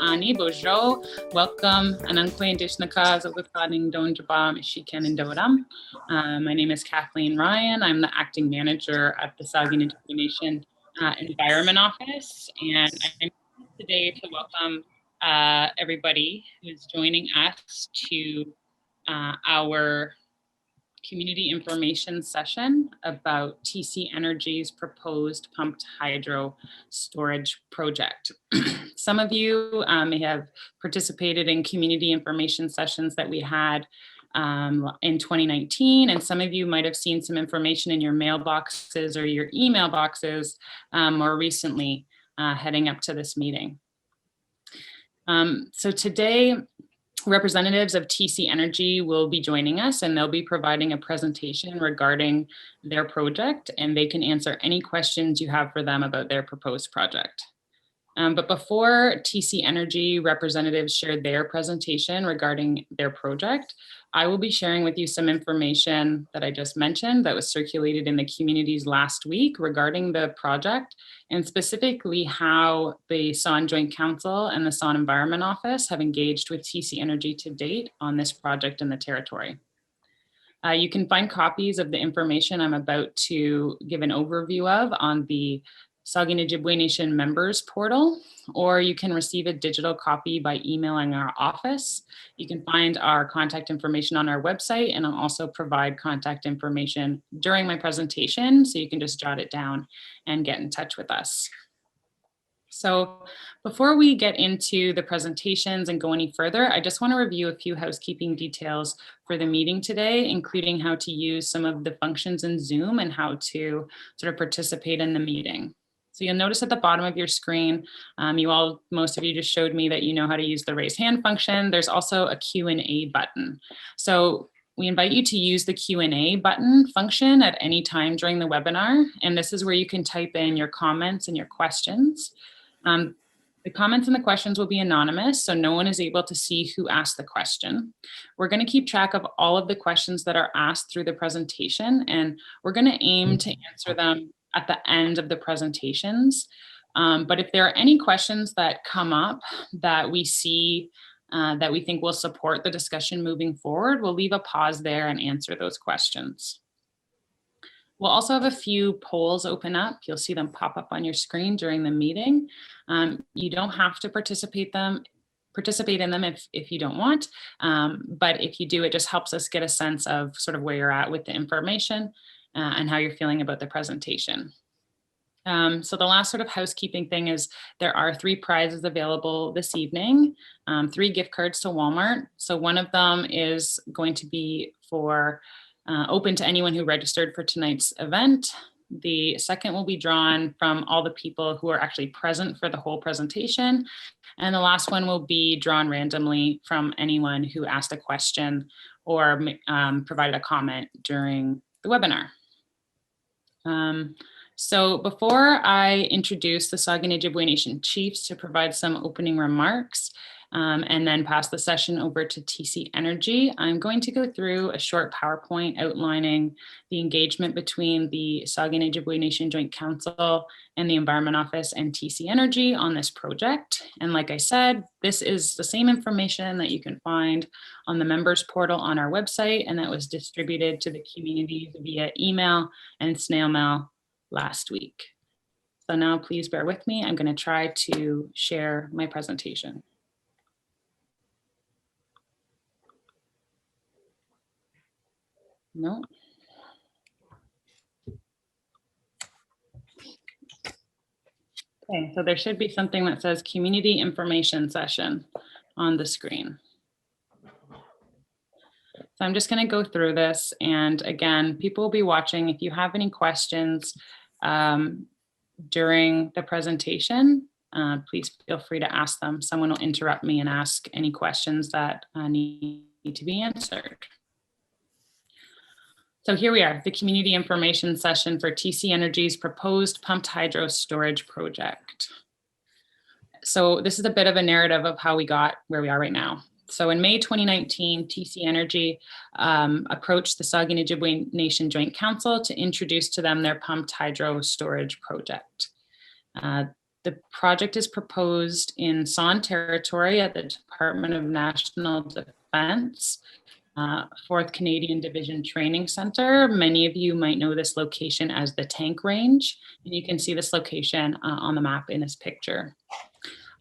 ani bojo. Welcome Anangkwe Dishnaka Zogakaning Donjaba Mishiken and Dodam. My name is Kathleen Ryan. I'm the acting manager at the Saugeen Nation Environment Office, and I'm here today to welcome everybody who's joining us to our community information session about TC Energy's proposed pumped hydro storage project. Some of you may have participated in community information sessions that we had in 2019, and some of you might have seen some information in your mailboxes or your email boxes more recently heading up to this meeting. So today, representatives of TC Energy will be joining us, and they'll be providing a presentation regarding their project, and they can answer any questions you have for them about their proposed project. But before TC Energy representatives share their presentation regarding their project, I will be sharing with you some information that I just mentioned that was circulated in the communities last week regarding the project, and specifically how the SON Joint Council and the SON Environment Office have engaged with TC Energy to date on this project in the territory. You can find copies of the information I'm about to give an overview of on the Saugeen Ojibwe Nation members portal, or you can receive a digital copy by emailing our office. You can find our contact information on our website, and I'll also provide contact information during my presentation, so you can just jot it down and get in touch with us. So before we get into the presentations and go any further, I just want to review a few housekeeping details for the meeting today, including how to use some of the functions in Zoom and how to sort of participate in the meeting. So you'll notice at the bottom of your screen, most of you just showed me that you know how to use the raise hand function. There's also a Q&A button. So we invite you to use the Q&A button function at any time during the webinar. And this is where you can type in your comments and your questions. The comments and the questions will be anonymous, so no one is able to see who asked the question. We're going to keep track of all of the questions that are asked through the presentation, and we're going to aim to answer them at the end of the presentations. But if there are any questions that come up that we see that we think will support the discussion moving forward, we'll leave a pause there and answer those questions. We'll also have a few polls open up. You'll see them pop up on your screen during the meeting. You don't have to participate in them if you don't want, but if you do, it just helps us get a sense of sort of where you're at with the information and how you're feeling about the presentation. So the last sort of housekeeping thing is there are 3 prizes available this evening, 3 gift cards to Walmart. So one of them is going to be for open to anyone who registered for tonight's event. The second will be drawn from all the people who are actually present for the whole presentation. And the last one will be drawn randomly from anyone who asked a question or provided a comment during the webinar. So before I introduce the Saugeen Ojibwe Nation chiefs to provide some opening remarks, and then pass the session over to TC Energy, I'm going to go through a short PowerPoint outlining the engagement between the Saugeen Ojibwe Nation Joint Council and the Environment Office and TC Energy on this project. And like I said, this is the same information that you can find on the members portal on our website, and that was distributed to the communities via email and snail mail last week. So now please bear with me. I'm going to try to share my presentation. No. Okay, so there should be something that says community information session on the screen. So I'm just going to go through this, and again, people will be watching. If you have any questions during the presentation, please feel free to ask them. Someone will interrupt me and ask any questions that need to be answered. So here we are, the community information session for TC Energy's proposed pumped hydro storage project. So this is a bit of a narrative of how we got where we are right now. So in May 2019, TC Energy approached the Saugeen Ojibwe Nation Joint Council to introduce to them their pumped hydro storage project. The project is proposed in San territory at the Department of National Defense, 4th Canadian Division Training Center. Many of you might know this location as the tank range, and you can see this location on the map in this picture.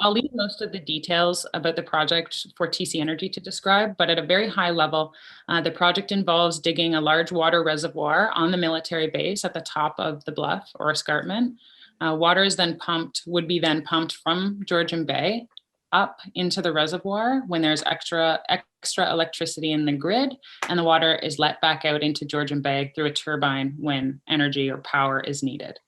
I'll leave most of the details about the project for TC Energy to describe, but at a very high level, the project involves digging a large water reservoir on the military base at the top of the bluff or escarpment. Water is then would be then pumped from Georgian Bay up into the reservoir when there's extra electricity in the grid, and the water is let back out into Georgian Bay through a turbine when energy or power is needed.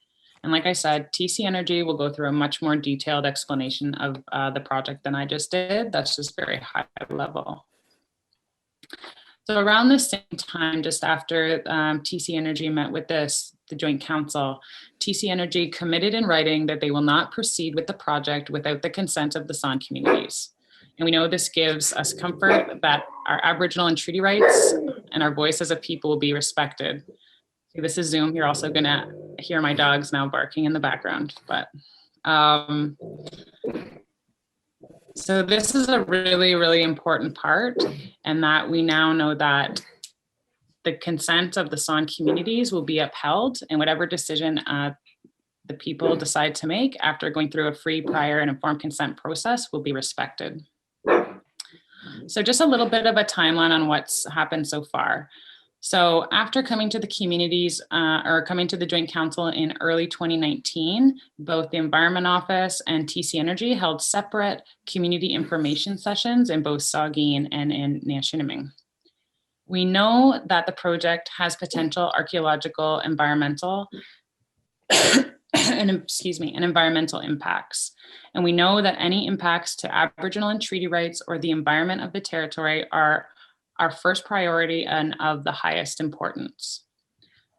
And like I said, TC Energy will go through a much more detailed explanation of the project than I just did. That's just very high level. So around the same time, just after TC Energy met with the Joint Council, TC Energy committed in writing that they will not proceed with the project without the consent of the San communities. And we know this gives us comfort that our Aboriginal and treaty rights and our voice as a people will be respected. This is Zoom. You're also going to hear my dogs now barking in the background. But so this is a really, really important part, and that we now know that the consent of the San communities will be upheld, and whatever decision the people decide to make after going through a free, prior, and informed consent process will be respected. So just a little bit of a timeline on what's happened so far. So after coming to the communities or coming to the Joint Council in early 2019, both the Environment Office and TC Energy held separate community information sessions in both Saugeen and in Nashuniming. We know that the project has potential archaeological, environmental, and environmental impacts. And we know that any impacts to Aboriginal and treaty rights or the environment of the territory are our first priority and of the highest importance.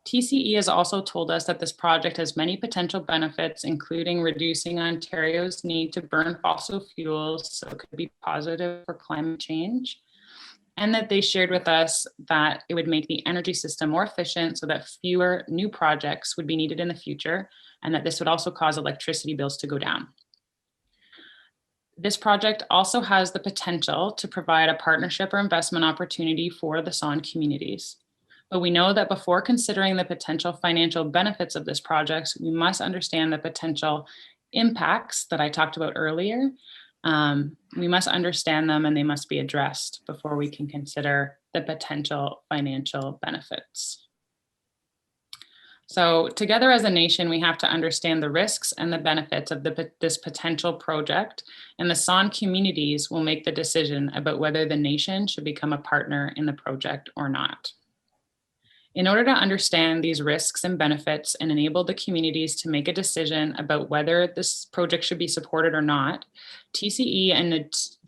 TCE has also told us that this project has many potential benefits, including reducing Ontario's need to burn fossil fuels, so it could be positive for climate change, and that they shared with us that it would make the energy system more efficient so that fewer new projects would be needed in the future, and that this would also cause electricity bills to go down. This project also has the potential to provide a partnership or investment opportunity for the San communities. But we know that before considering the potential financial benefits of this project, we must understand the potential impacts that I talked about earlier. We must understand them, and they must be addressed before we can consider the potential financial benefits. So together as a nation, we have to understand the risks and the benefits of this potential project, and the San communities will make the decision about whether the nation should become a partner in the project or not. In order to understand these risks and benefits and enable the communities to make a decision about whether this project should be supported or not, TCE and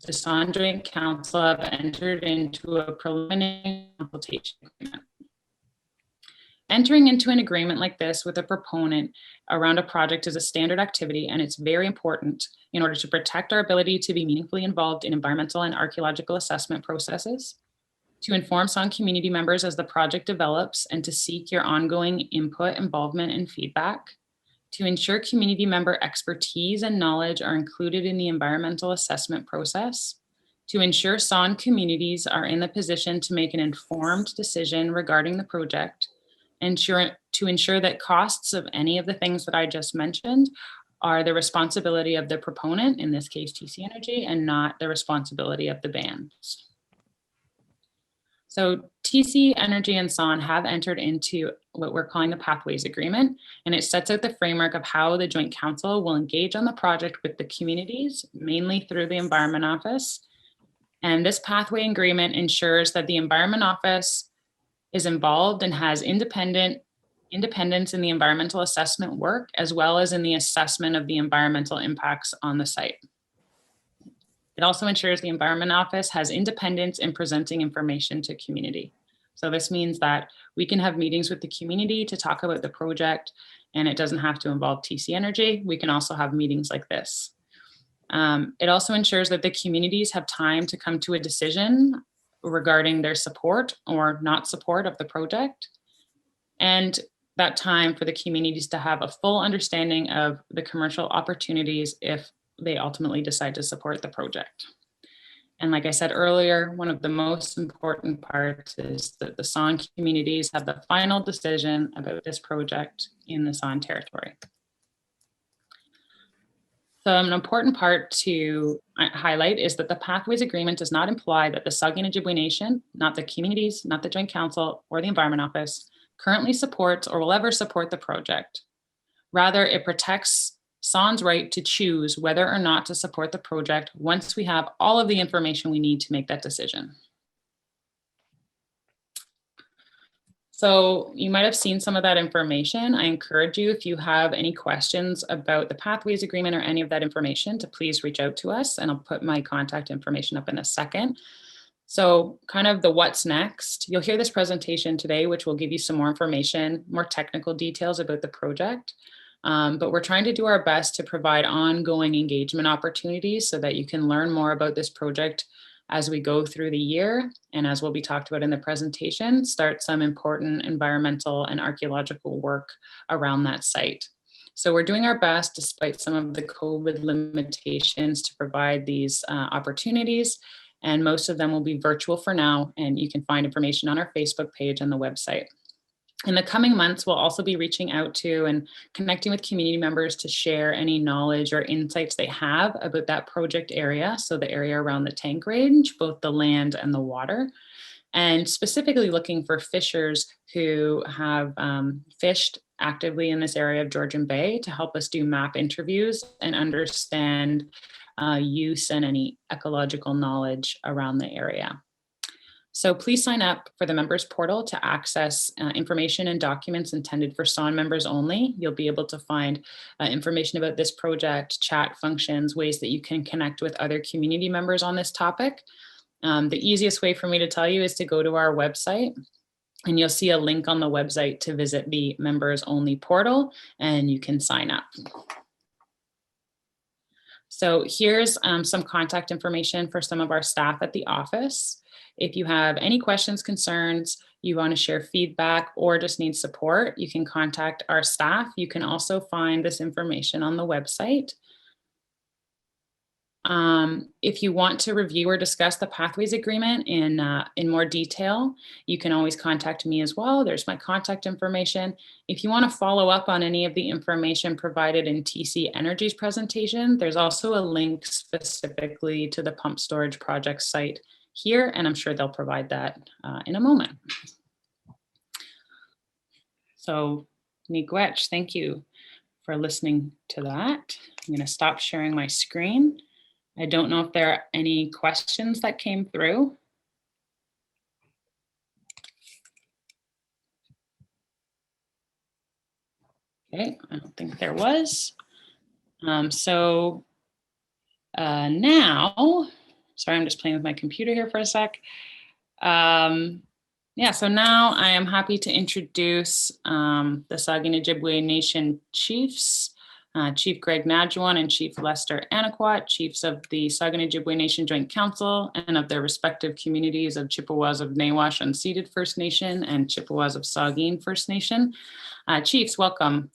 the San Joint Council have entered into a preliminary consultation agreement. Entering into an agreement like this with a proponent around a project is a standard activity, and it's very important in order to protect our ability to be meaningfully involved in environmental and archaeological assessment processes, to inform San community members as the project develops, and to seek your ongoing input, involvement, and feedback, to ensure community member expertise and knowledge are included in the environmental assessment process, to ensure San communities are in the position to make an informed decision regarding the project, to ensure that costs of any of the things that I just mentioned are the responsibility of the proponent, in this case TC Energy, and not the responsibility of the bands. So TC Energy and San have entered into what we're calling the Pathways Agreement, and it sets out the framework of how the Joint Council will engage on the project with the communities, mainly through the Environment Office. And this Pathway Agreement ensures that the Environment Office is involved and has independence in the environmental assessment work, as well as in the assessment of the environmental impacts on the site. It also ensures the Environment Office has independence in presenting information to community. So this means that we can have meetings with the community to talk about the project, and it doesn't have to involve TC Energy. We can also have meetings like this. It also ensures that the communities have time to come to a decision regarding their support or not support of the project. And that time for the communities to have a full understanding of the commercial opportunities if they ultimately decide to support the project. And like I said earlier, one of the most important parts is that the San communities have the final decision about this project in the San territory. So an important part to highlight is that the Pathways Agreement does not imply that the Saugeen Ojibwe Nation, not the communities, not the Joint Council or the Environment Office, currently supports or will ever support the project. Rather, it protects San's right to choose whether or not to support the project once we have all of the information we need to make that decision. So you might have seen some of that information. I encourage you, if you have any questions about the Pathways Agreement or any of that information, to please reach out to us, and I'll put my contact information up in a second. So kind of the what's next, you'll hear this presentation today, which will give you some more information, more technical details about the project. But we're trying to do our best to provide ongoing engagement opportunities so that you can learn more about this project as we go through the year. And as will be talked about in the presentation, start some important environmental and archaeological work around that site. So we're doing our best, despite some of the COVID limitations, to provide these opportunities. And most of them will be virtual for now. And you can find information on our Facebook page and the website. In the coming months, we'll also be reaching out to and connecting with community members to share any knowledge or insights they have about that project area. So the area around the tank range, both the land and the water, and specifically looking for fishers who have fished actively in this area of Georgian Bay to help us do map interviews and understand use and any ecological knowledge around the area. So please sign up for the members portal to access information and documents intended for SON members only. You'll be able to find information about this project, chat functions, ways that you can connect with other community members on this topic. The easiest way for me to tell you is to go to our website, and you'll see a link on the website to visit the members only portal, and you can sign up. So here's some contact information for some of our staff at the office. If you have any questions, concerns, you want to share feedback, or just need support, you can contact our staff. You can also find this information on the website. If you want to review or discuss the Pathways Agreement in more detail, you can always contact me as well. There's my contact information. If you want to follow up on any of the information provided in TC Energy's presentation, there's also a link specifically to the pump storage project site here, and I'm sure they'll provide that in a moment. So Miigwech, thank you for listening to that. I'm going to stop sharing my screen. I don't know if there are any questions that came through. Okay, I don't think there was. Now, sorry, I'm just playing with my computer here for a sec. Yeah, so now I am happy to introduce the Saugeen Ojibwe Nation chiefs, Chief Greg Nadjuan and Chief Lester Anaquat, chiefs of the Saugeen Ojibwe Nation Joint Council and of their respective communities of Chippewas of Nawash Unceded First Nation and Chippewas of Saugeen First Nation. Chiefs, welcome.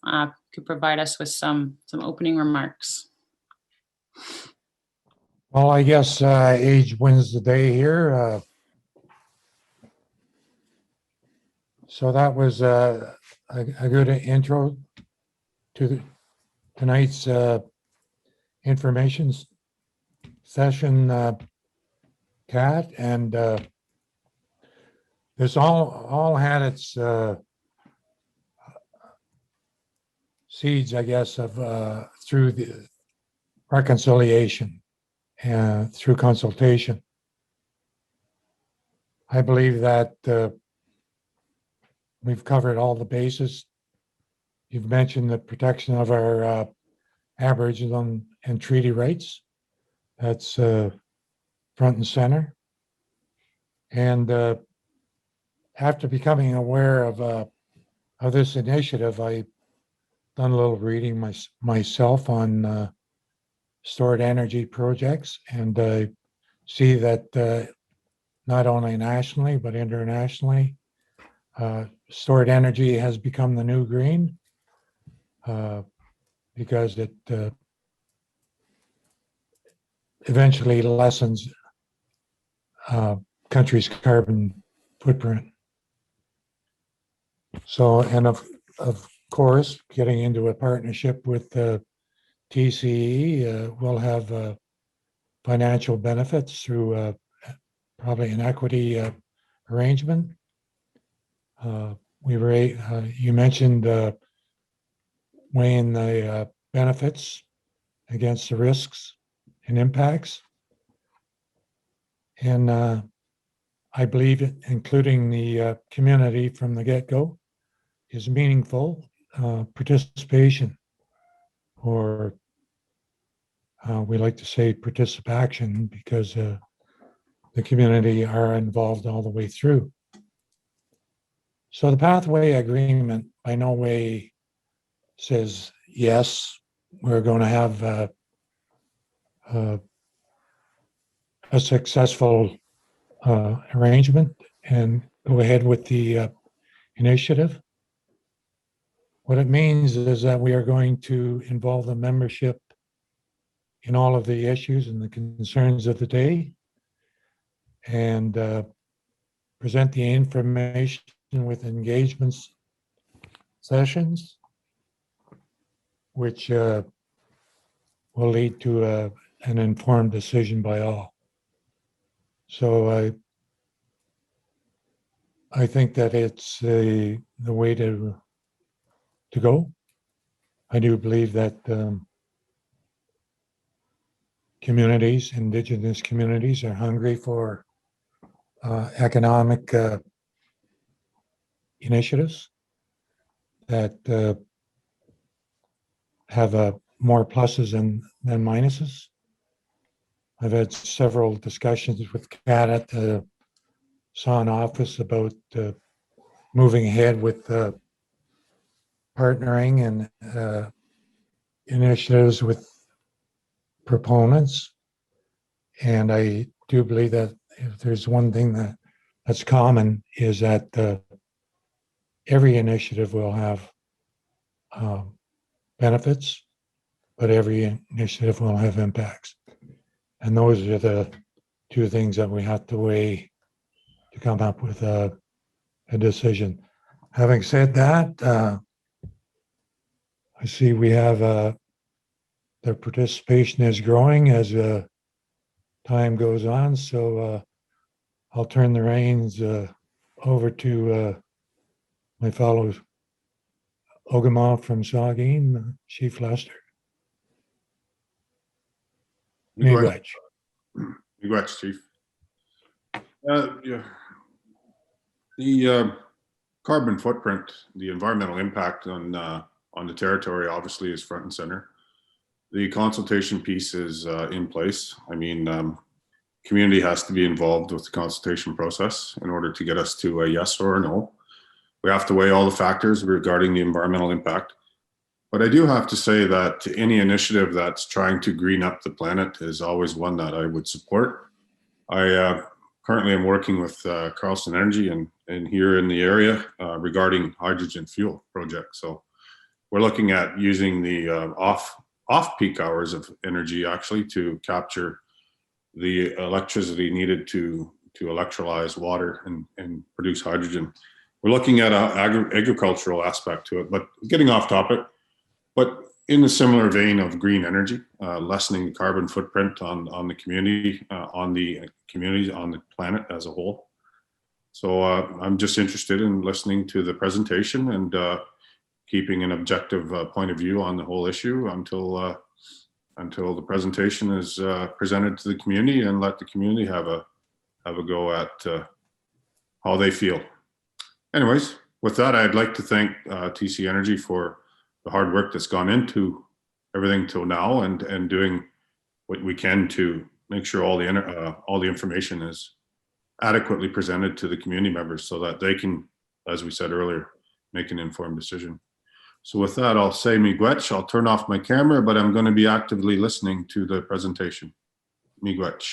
Could provide us with some opening remarks. Well, I guess age wins the day here. So that was a good intro to tonight's information session, Kat, and this all had its seeds, I guess, of through the reconciliation and through consultation. I believe that we've covered all the bases. You've mentioned the protection of our Aboriginal and treaty rights. That's front and center. And after becoming aware of this initiative, I've done a little reading myself on stored energy projects, and I see that not only nationally but internationally, Stored energy has become the new green because it eventually lessens country's carbon footprint. So, and of course, getting into a partnership with TCE will have financial benefits through probably an equity arrangement. You mentioned weighing the benefits against the risks and impacts. And I believe including the community from the get-go is meaningful participation, or we like to say participation, because the community are involved all the way through. So the pathway agreement by no way says, yes, we're going to have a successful arrangement and go ahead with the initiative. What it means is that we are going to involve the membership in all of the issues and the concerns of the day, and present the information with engagements sessions, which will lead to an informed decision by all. So I think that it's the way to go. I do believe that communities, Indigenous communities, are hungry for economic initiatives that have more pluses than minuses. I've had several discussions with Kat at the Son office about moving ahead with partnering and initiatives with proponents. And I do believe that if there's one thing that's common, is that every initiative will have benefits, but every initiative will have impacts. And those are the two things that we have to weigh to come up with a decision. Having said that, I see we have the participation is growing as time goes on. So I'll turn the reins over to my fellow Ogama from Saugeen, Chief Lester. Miigwech. Miigwech, Chief. Yeah. The carbon footprint, the environmental impact on the territory, obviously, is front and center. The consultation piece is in place. I mean, community has to be involved with the consultation process in order to get us to a yes or a no. We have to weigh all the factors regarding the environmental impact. But I do have to say that any initiative that's trying to green up the planet is always one that I would support. I currently am working with Carlson Energy and here in the area regarding hydrogen fuel projects. So we're looking at using the off-peak hours of energy actually to capture the electricity needed to electrolyze water and produce hydrogen. We're looking at an agricultural aspect to it, but getting off topic, but in a similar vein of green energy, lessening the carbon footprint on the community, on the communities, on the planet as a whole. So I'm just interested in listening to the presentation and keeping an objective point of view on the whole issue until the presentation is presented to the community, and let the community have a go at how they feel. Anyways, with that, I'd like to thank TC Energy for the hard work that's gone into everything till now, and doing what we can to make sure all the information is adequately presented to the community members so that they can, as we said earlier, make an informed decision. So with that, I'll say miigwech. I'll turn off my camera, but I'm going to be actively listening to the presentation. Miigwech.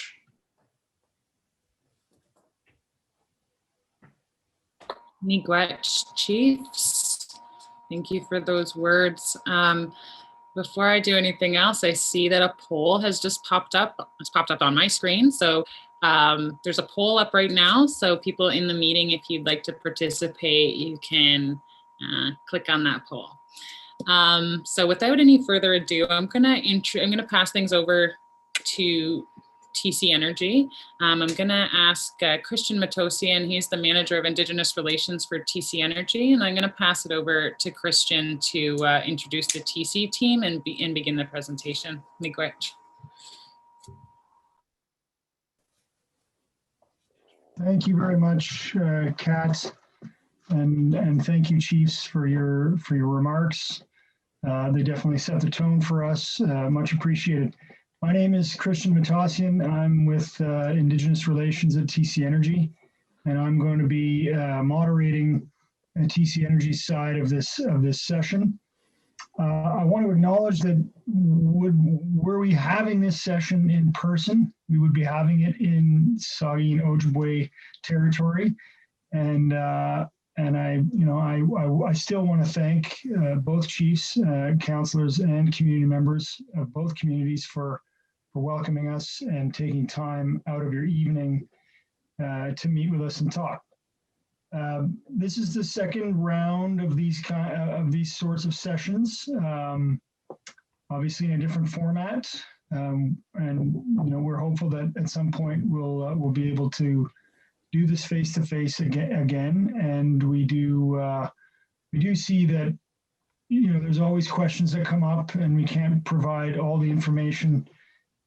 Miigwech Chiefs. Thank you for those words. Before I do anything else, I see that a poll has just popped up. It's popped up on my screen. So there's a poll up right now. So people in the meeting, if you'd like to participate, you can click on that poll. So without any further ado, I'm gonna pass things over to TC Energy. I'm gonna ask Christian Matosian, he's the Manager of Indigenous Relations for TC Energy, and I'm gonna pass it over to Christian to introduce the TC team and begin the presentation. Miigwech. Thank you very much, Kat, and thank you, Chiefs, for your remarks. They definitely set the tone for us. Much appreciated. My name is Christian Matosian. I'm with Indigenous Relations at TC Energy, and I'm going to be moderating TC Energy's side of this session. I want to acknowledge that were we having this session in person, we would be having it in Saugeen Ojibwe territory, and I still want to thank both chiefs, councillors, and community members of both communities for welcoming us and taking time out of your evening to meet with us and talk. This is the second round of these sorts of sessions, obviously in a different format, and we're hopeful that at some point we'll be able to do this face to face again. And we do see that there's always questions that come up, and we can't provide all the information.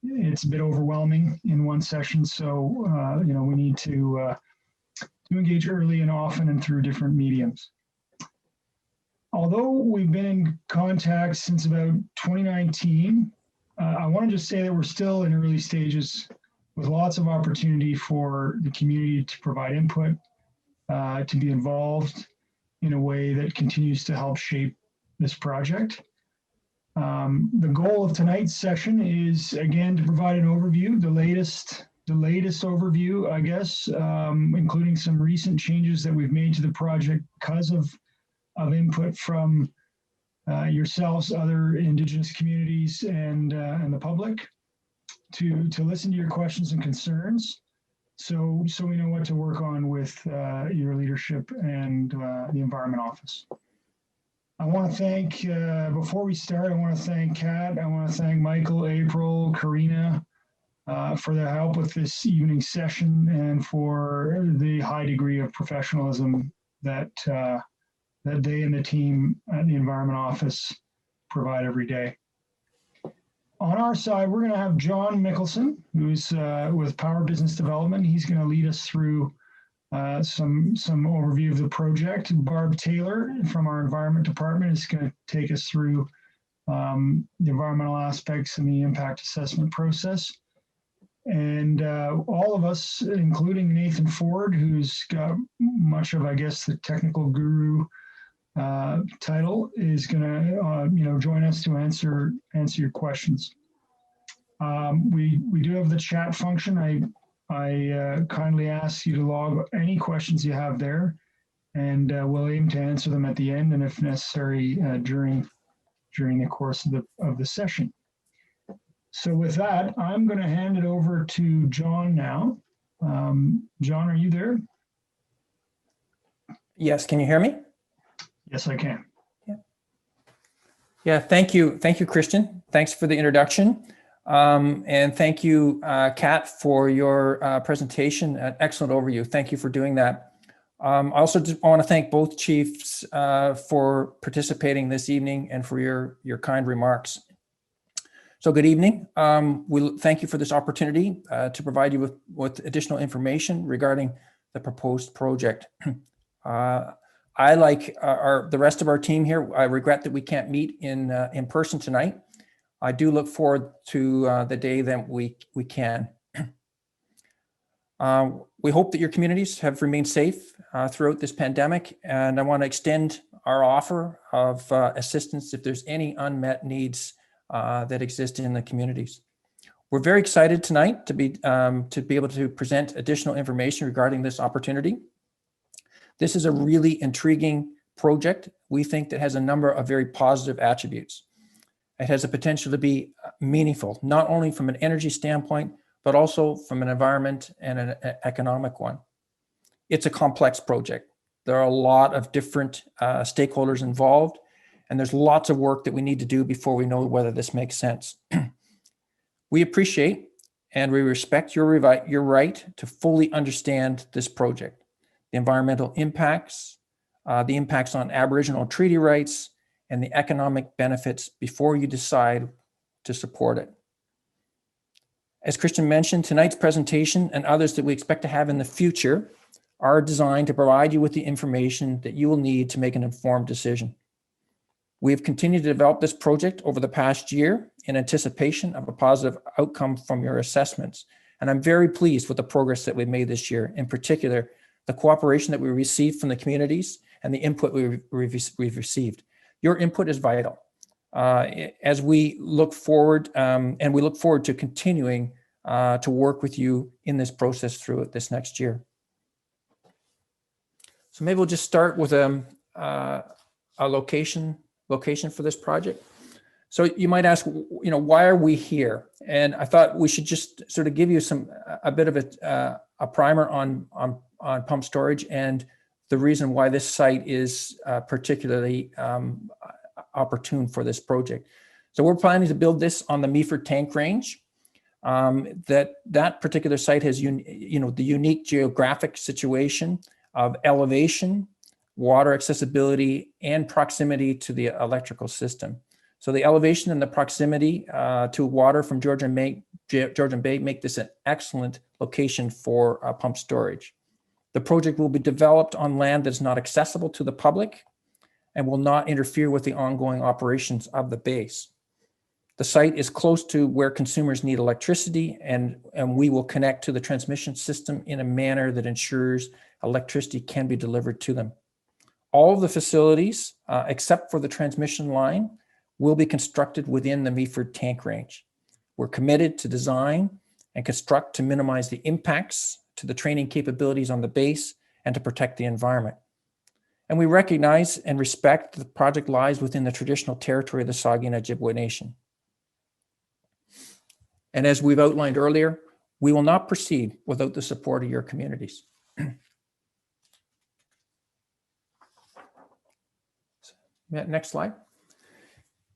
It's a bit overwhelming in one session, so we need to engage early and often and through different mediums. Although we've been in contact since about 2019, I want to just say that we're still in early stages with lots of opportunity for the community to provide input, to be involved in a way that continues to help shape this project. The goal of tonight's session is, again, to provide an overview, the latest overview, I guess, including some recent changes that we've made to the project because of input from yourselves, other Indigenous communities, and the public, to listen to your questions and concerns, so we know what to work on with your leadership and the Environment Office. I want to thank, before we start, I want to thank Kat, I want to thank Michael, April, Karina, for their help with this evening session and for the high degree of professionalism that they and the team at the Environment Office provide every day. On our side, we're going to have John Mickelson, who's with Power Business Development. He's going to lead us through some overview of the project. Barb Taylor from our Environment Department is going to take us through the environmental aspects and the impact assessment process. And all of us, including Nathan Ford, who's got much of, I guess, the technical guru title, is going to join us to answer your questions. We do have the chat function. I kindly ask you to log any questions you have there, and we'll aim to answer them at the end, and if necessary, during the course of the session. So with that, I'm going to hand it over to John now. John, are you there? Yes, can you hear me? Yes, I can. Yeah, thank you, Christian. Thanks for the introduction. And thank you, Kat, for your presentation. An excellent overview. Thank you for doing that. I also want to thank both chiefs for participating this evening and for your kind remarks. So good evening. We thank you for this opportunity to provide you with additional information regarding the proposed project. I, like the rest of our team here, I regret that we can't meet in person tonight. I do look forward to the day that we can. We hope that your communities have remained safe throughout this pandemic, and I want to extend our offer of assistance if there's any unmet needs that exist in the communities. We're very excited tonight to be able to present additional information regarding this opportunity. This is a really intriguing project. We think that has a number of very positive attributes. It has the potential to be meaningful, not only from an energy standpoint, but also from an environment and an economic one. It's a complex project. There are a lot of different stakeholders involved, and there's lots of work that we need to do before we know whether this makes sense. We appreciate and we respect your right to fully understand this project, the environmental impacts, the impacts on Aboriginal treaty rights, and the economic benefits before you decide to support it. As Christian mentioned, tonight's presentation and others that we expect to have in the future are designed to provide you with the information that you will need to make an informed decision. We have continued to develop this project over the past year in anticipation of a positive outcome from your assessments. And I'm very pleased with the progress that we've made this year, in particular, the cooperation that we received from the communities and the input we've received. Your input is vital as we look forward, and we look forward to continuing to work with you in this process through this next year. So maybe we'll just start with a location for this project. So you might ask, why are we here? And I thought we should just sort of give you a bit of a primer on pump storage and the reason why this site is particularly opportune for this project. So we're planning to build this on the Meaford Tank Range. That particular site has the unique geographic situation of elevation, water accessibility, and proximity to the electrical system. So the elevation and the proximity to water from Georgian Bay make this an excellent location for pump storage. The project will be developed on land that is not accessible to the public and will not interfere with the ongoing operations of the base. The site is close to where consumers need electricity, and we will connect to the transmission system in a manner that ensures electricity can be delivered to them. All of the facilities, except for the transmission line, will be constructed within the Meaford Tank Range. We're committed to design and construct to minimize the impacts to the training capabilities on the base and to protect the environment. And we recognize and respect that the project lies within the traditional territory of the Saugeen Ojibwe Nation. And as we've outlined earlier, we will not proceed without the support of your communities. Next slide.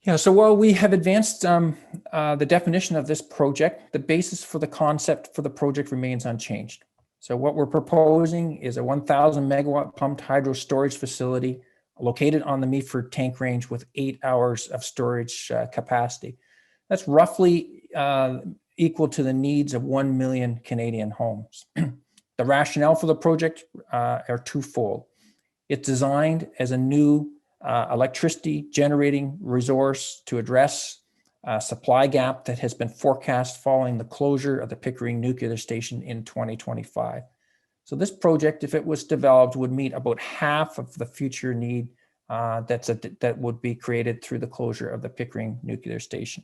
Yeah, so while we have advanced the definition of this project, the basis for the concept for the project remains unchanged. So what we're proposing is a 1,000 megawatt pumped hydro storage facility located on the Meaford Tank Range with 8 hours of storage capacity. That's roughly equal to the needs of 1 million Canadian homes. The rationale for the project are twofold. It's designed as a new electricity generating resource to address a supply gap that has been forecast following the closure of the Pickering nuclear station in 2025. So this project, if it was developed, would meet about half of the future need that would be created through the closure of the Pickering nuclear station.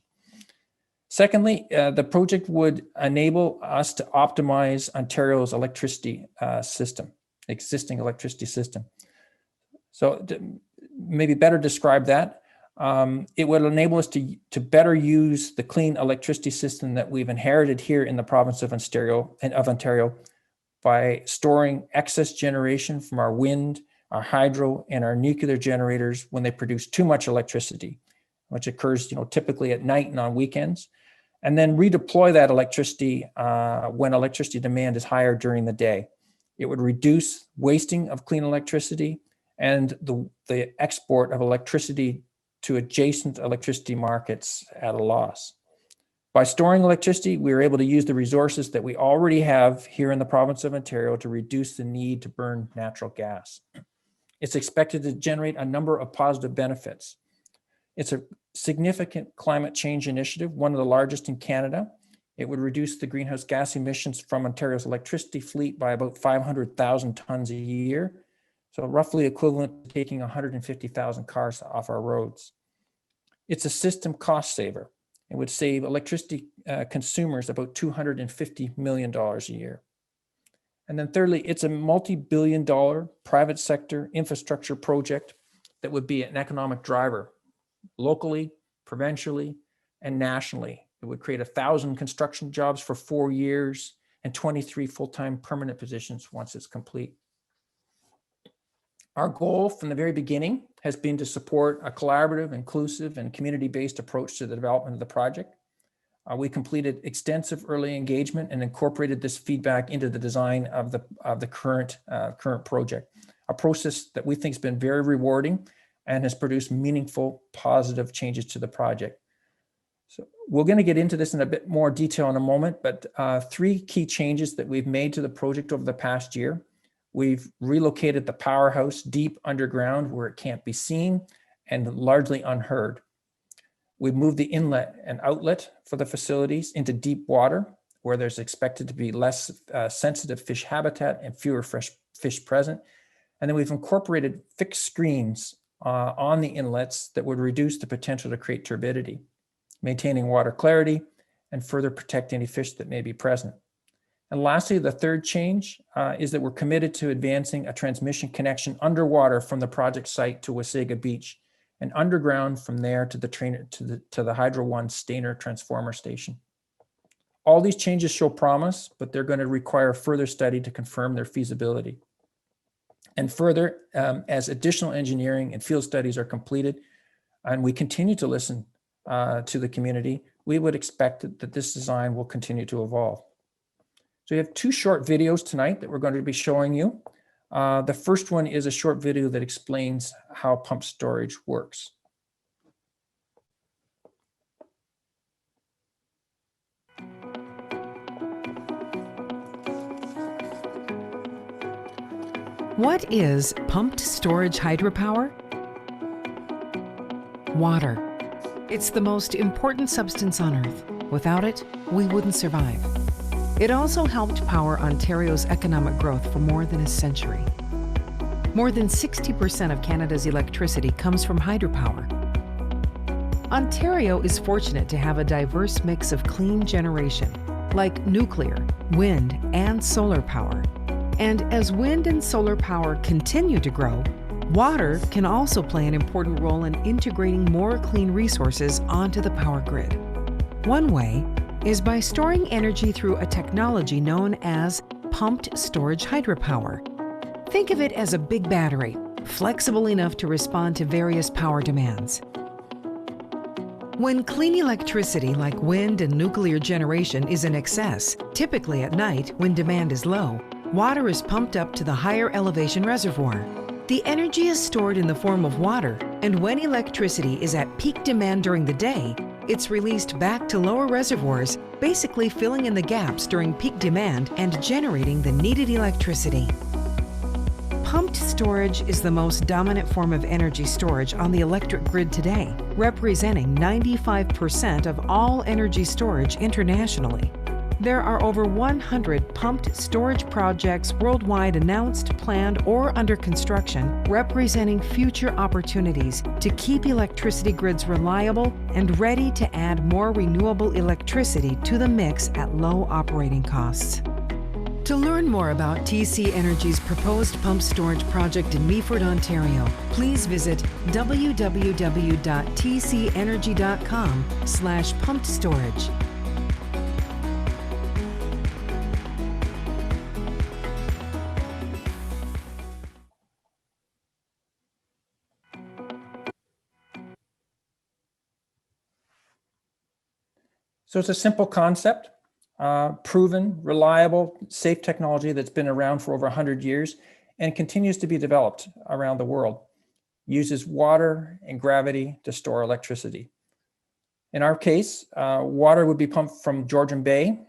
Secondly, the project would enable us to optimize Ontario's electricity existing electricity system. So maybe better describe that. It would enable us to better use the clean electricity system that we've inherited here in the province of Ontario by storing excess generation from our wind, our hydro, and our nuclear generators when they produce too much electricity, which occurs typically at night and on weekends, and then redeploy that electricity when electricity demand is higher during the day. It would reduce wasting of clean electricity and the export of electricity to adjacent electricity markets at a loss. By storing electricity, we are able to use the resources that we already have here in the province of Ontario to reduce the need to burn natural gas. It's expected to generate a number of positive benefits. It's a significant climate change initiative, one of the largest in Canada. It would reduce the greenhouse gas emissions from Ontario's electricity fleet by about 500,000 tons a year. So roughly equivalent to taking 150,000 cars off our roads. It's a system cost saver. It would save electricity consumers about $250 million a year. And then thirdly, it's a multi-billion-dollar private sector infrastructure project that would be an economic driver locally, provincially, and nationally. It would create 1,000 construction jobs for 4 years and 23 full-time permanent positions once it's complete. Our goal from the very beginning has been to support a collaborative, inclusive, and community-based approach to the development of the project. We completed extensive early engagement and incorporated this feedback into the design of the current project, a process that we think has been very rewarding and has produced meaningful, positive changes to the project. So we're going to get into this in a bit more detail in a moment, but 3 key changes that we've made to the project over the past year. We've relocated the powerhouse deep underground where it can't be seen and largely unheard. We've moved the inlet and outlet for the facilities into deep water where there's expected to be less sensitive fish habitat and fewer fresh fish present. And then we've incorporated fixed screens on the inlets that would reduce the potential to create turbidity, maintaining water clarity and further protect any fish that may be present. And lastly, the third change is that we're committed to advancing a transmission connection underwater from the project site to Wasaga Beach and underground from there to the Hydro One Stainer transformer station. All these changes show promise, but they're going to require further study to confirm their feasibility. And further, as additional engineering and field studies are completed, and we continue to listen to the community, we would expect that this design will continue to evolve. So we have 2 short videos tonight that we're going to be showing you. The first one is a short video that explains how pump storage works. What is pumped storage hydropower? Water. It's the most important substance on Earth. Without it, we wouldn't survive. It also helped power Ontario's economic growth for more than a century. More than 60% of Canada's electricity comes from hydropower. Ontario is fortunate to have a diverse mix of clean generation, like nuclear, wind, and solar power. And as wind and solar power continue to grow, water can also play an important role in integrating more clean resources onto the power grid. One way is by storing energy through a technology known as pumped storage hydropower. Think of it as a big battery, flexible enough to respond to various power demands. When clean electricity like wind and nuclear generation is in excess, typically at night when demand is low, water is pumped up to the higher elevation reservoir. The energy is stored in the form of water, and when electricity is at peak demand during the day, it's released back to lower reservoirs, basically filling in the gaps during peak demand and generating the needed electricity. Pumped storage is the most dominant form of energy storage on the electric grid today, representing 95% of all energy storage internationally. There are over 100 pumped storage projects worldwide announced, planned, or under construction, representing future opportunities to keep electricity grids reliable and ready to add more renewable electricity to the mix at low operating costs. To learn more about TC Energy's proposed pumped storage project in Meaford, Ontario, please visit www.tcenergy.com/pumped-storage. So it's a simple concept, proven, reliable, safe technology that's been around for over 100 years and continues to be developed around the world. Uses water and gravity to store electricity. In our case, water would be pumped from Georgian Bay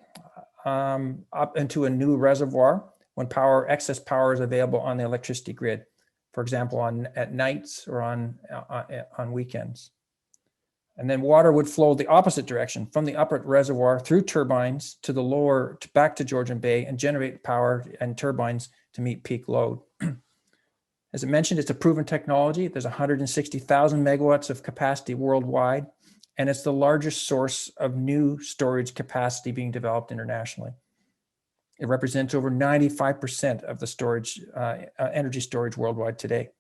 up into a new reservoir when excess power is available on the electricity grid, for example, at nights or on weekends. And then water would flow the opposite direction from the upper reservoir through turbines to the lower, back to Georgian Bay and generate power and turbines to meet peak load. As I mentioned, it's a proven technology. There's 160,000 megawatts of capacity worldwide, and it's the largest source of new storage capacity being developed internationally. It represents over 95% of the storage, energy storage worldwide today.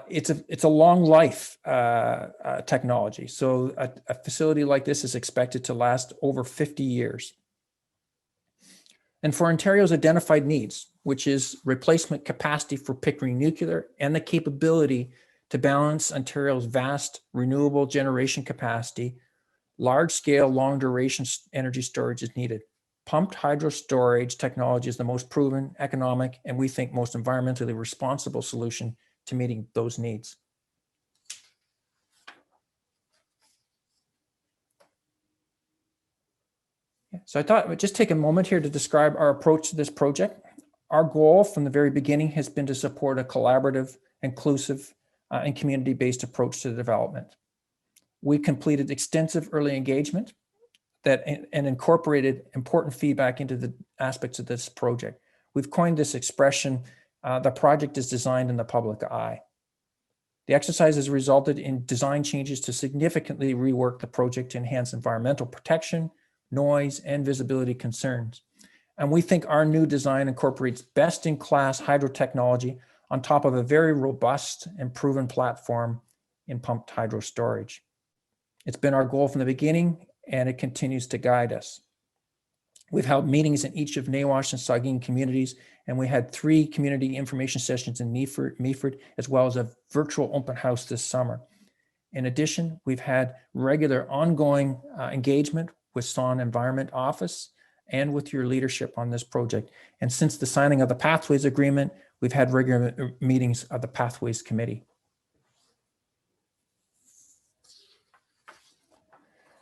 It's a long life technology. So a facility like this is expected to last over 50 years. And for Ontario's identified needs, which is replacement capacity for Pickering Nuclear and the capability to balance Ontario's vast renewable generation capacity, large-scale, long-duration energy storage is needed. Pumped hydro storage technology is the most proven, economic, and we think most environmentally responsible solution to meeting those needs. So I thought I would just take a moment here to describe our approach to this project. Our goal from the very beginning has been to support a collaborative, inclusive, and community-based approach to the development. We completed extensive early engagement and incorporated important feedback into the aspects of this project. We've coined this expression, the project is designed in the public eye. The exercise has resulted in design changes to significantly rework the project to enhance environmental protection, noise, and visibility concerns. And we think our new design incorporates best-in-class hydro technology on top of a very robust and proven platform in pumped hydro storage. It's been our goal from the beginning, and it continues to guide us. We've held meetings in each of Nawash and Saugeen communities, and we had 3 community information sessions in Meaford, as well as a virtual open house this summer. In addition, we've had regular ongoing engagement with Son Environment Office and with your leadership on this project. And since the signing of the Pathways Agreement, we've had regular meetings of the Pathways Committee.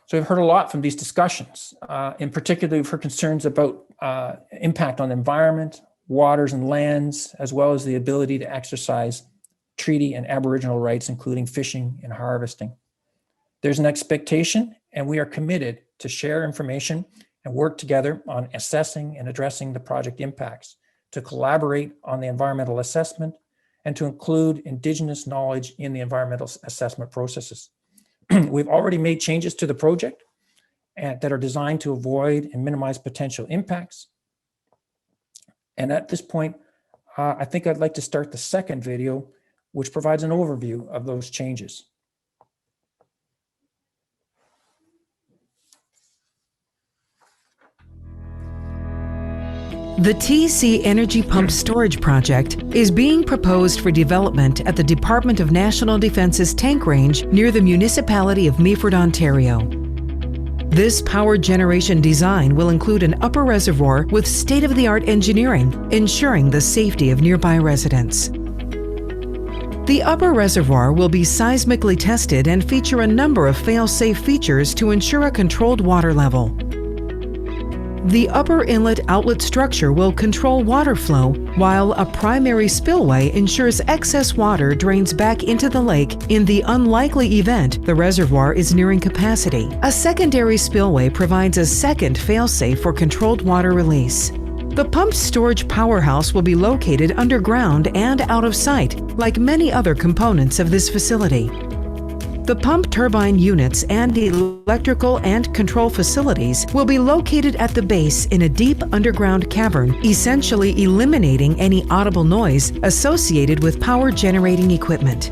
So we've heard a lot from these discussions. In particular, we've heard concerns about impact on the environment, waters and lands, as well as the ability to exercise treaty and Aboriginal rights, including fishing and harvesting. There's an expectation, and we are committed to share information and work together on assessing and addressing the project impacts, to collaborate on the environmental assessment, and to include Indigenous knowledge in the environmental assessment processes. We've already made changes to the project that are designed to avoid and minimize potential impacts. And at this point, I think I'd like to start the second video, which provides an overview of those changes. The TC Energy Pump Storage Project is being proposed for development at the Department of National Defence's tank range near the municipality of Meaford, Ontario. This power generation design will include an upper reservoir with state-of-the-art engineering, ensuring the safety of nearby residents. The upper reservoir will be seismically tested and feature a number of fail-safe features to ensure a controlled water level. The upper inlet outlet structure will control water flow, while a primary spillway ensures excess water drains back into the lake in the unlikely event the reservoir is nearing capacity. A secondary spillway provides a second failsafe for controlled water release. The pumped storage powerhouse will be located underground and out of sight, like many other components of this facility. The pump turbine units and electrical and control facilities will be located at the base in a deep underground cavern, essentially eliminating any audible noise associated with power generating equipment.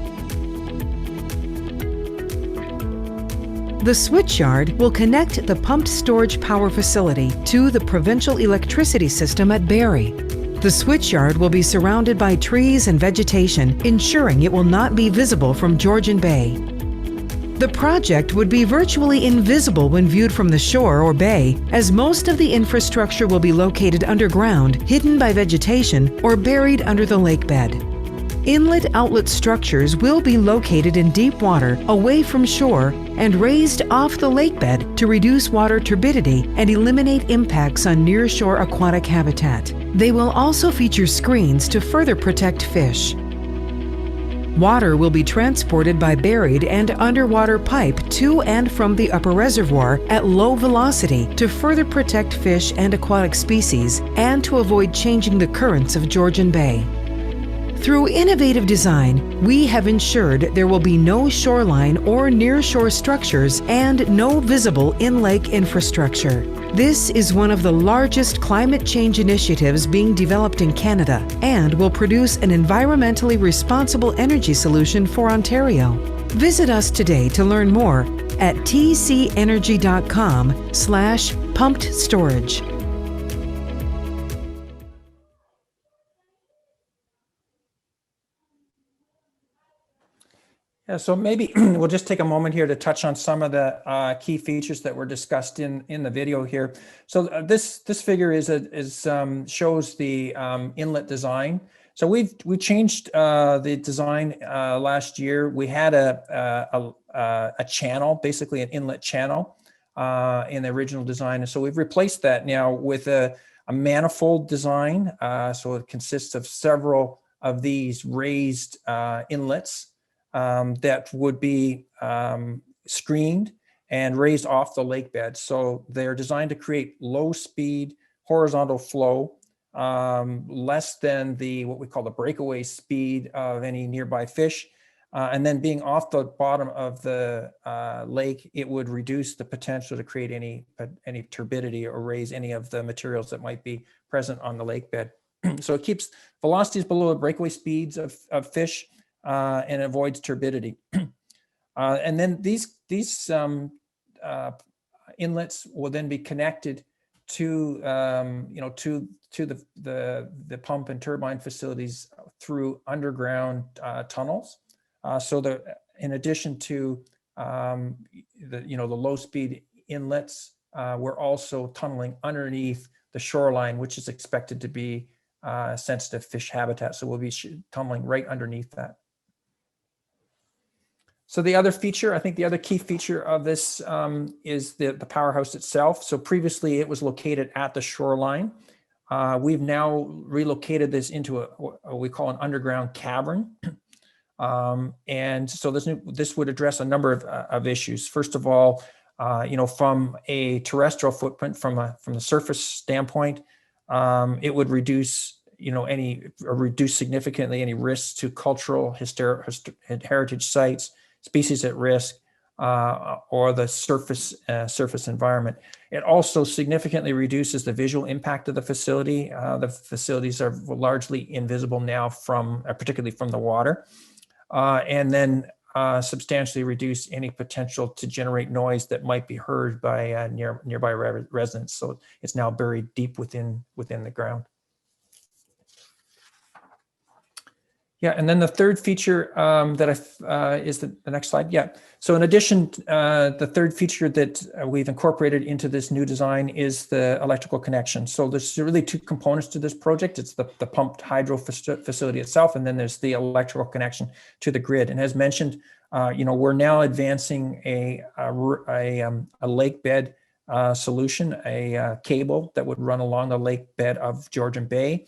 The switchyard will connect the pumped storage power facility to the provincial electricity system at Barrie. The switchyard will be surrounded by trees and vegetation, ensuring it will not be visible from Georgian Bay. The project would be virtually invisible when viewed from the shore or bay, as most of the infrastructure will be located underground, hidden by vegetation, or buried under the lake bed. Inlet outlet structures will be located in deep water, away from shore, and raised off the lake bed to reduce water turbidity and eliminate impacts on nearshore aquatic habitat. They will also feature screens to further protect fish. Water will be transported by buried and underwater pipe to and from the upper reservoir at low velocity to further protect fish and aquatic species and to avoid changing the currents of Georgian Bay. Through innovative design, we have ensured there will be no shoreline or nearshore structures and no visible in-lake infrastructure. This is one of the largest climate change initiatives being developed in Canada and will produce an environmentally responsible energy solution for Ontario. Visit us today to learn more at tcenergy.com/pumped storage. Yeah, so maybe we'll just take a moment here to touch on some of the key features that were discussed in the video here. So this figure shows the inlet design. So we changed the design last year. We had a channel, basically an inlet channel in the original design, and so we've replaced that now with a manifold design. So it consists of several of these raised inlets that would be screened and raised off the lake bed. So they're designed to create low speed horizontal flow, less than what we call the breakaway speed of any nearby fish. And then being off the bottom of the lake, it would reduce the potential to create any turbidity or raise any of the materials that might be present on the lake bed. So it keeps velocities below the breakaway speeds of fish, and avoids turbidity. And then these inlets will then be connected to the pump and turbine facilities through underground tunnels. So that in addition to the low speed inlets, we're also tunneling underneath the shoreline, which is expected to be sensitive fish habitat. So we'll be tunneling right underneath that. So the other feature, I think the other key feature of this is the powerhouse itself. So previously it was located at the shoreline. We've now relocated this into what we call an underground cavern. And so this would address a number of issues. First of all, from a terrestrial footprint, from the surface standpoint, it would reduce significantly any risks to cultural heritage sites, species at risk, or the surface environment. It also significantly reduces the visual impact of the facility. The facilities are largely invisible now particularly from the water, and then substantially reduce any potential to generate noise that might be heard by nearby residents. So it's now buried deep within the ground. Yeah, and then the third feature is the next slide. Yeah, so in addition, the third feature that we've incorporated into this new design is the electrical connection. So there's really two components to this project. It's the pumped hydro facility itself, and then there's the electrical connection to the grid. And as mentioned, we're now advancing a lake bed solution, a cable that would run along the lake bed of Georgian Bay,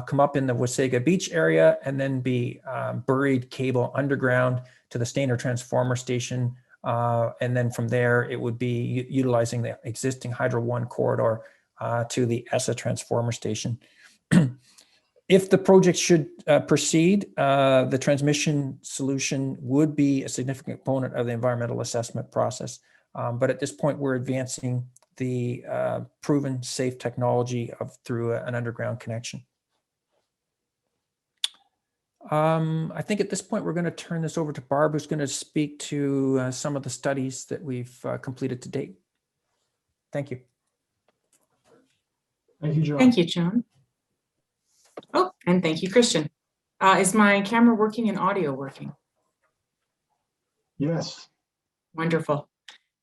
come up in the Wasaga Beach area, and then be buried cable underground to the Stainer transformer station. And then from there, it would be utilizing the existing Hydro 1 corridor to the ESSA transformer station. If the project should proceed, the transmission solution would be a significant component of the environmental assessment process. But at this point, we're advancing the proven safe technology through an underground connection. I think at this point, we're going to turn this over to Barb, who's going to speak to some of the studies that we've completed to date. Thank you. Thank you, John. Thank you, John. Oh, and thank you, Christian. Is my camera working and audio working? Yes. Wonderful. All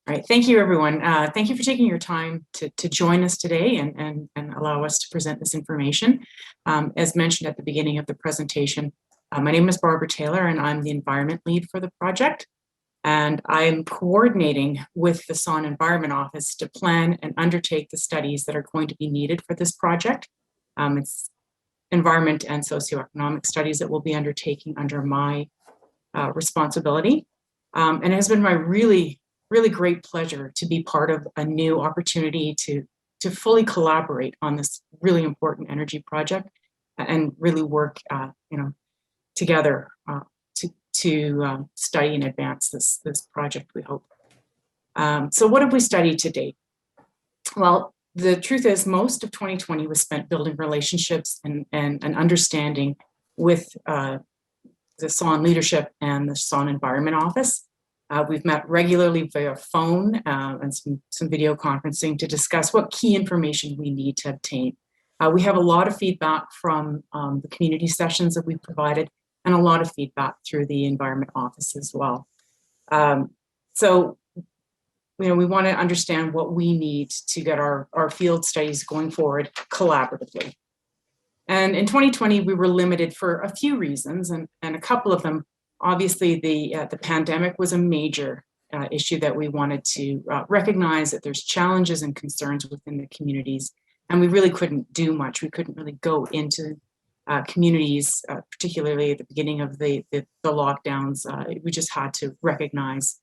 right. Thank you, everyone. Thank you for taking your time to join us today and allow us to present this information. As mentioned at the beginning of the presentation, my name is Barbara Taylor, and I'm the environment lead for the project. And I'm coordinating with the SON Environment Office to plan and undertake the studies that are going to be needed for this project. It's environment and socioeconomic studies that we'll be undertaking under my responsibility. And it has been my really great pleasure to be part of a new opportunity to fully collaborate on this really important energy project and really work, together to study and advance this project, we hope. So what have we studied to date? Well, the truth is most of 2020 was spent building relationships and understanding with the SON leadership and the SON Environment Office. We've met regularly via phone and some video conferencing to discuss what key information we need to obtain. We have a lot of feedback from the community sessions that we've provided and a lot of feedback through the Environment Office as well. So, we want to understand what we need to get our field studies going forward collaboratively. And in 2020, we were limited for a few reasons, and a couple of them, obviously the pandemic was a major issue that we wanted to recognize that there's challenges and concerns within the communities, and we really couldn't do much. We couldn't really go into communities, particularly at the beginning of the lockdowns. We just had to recognize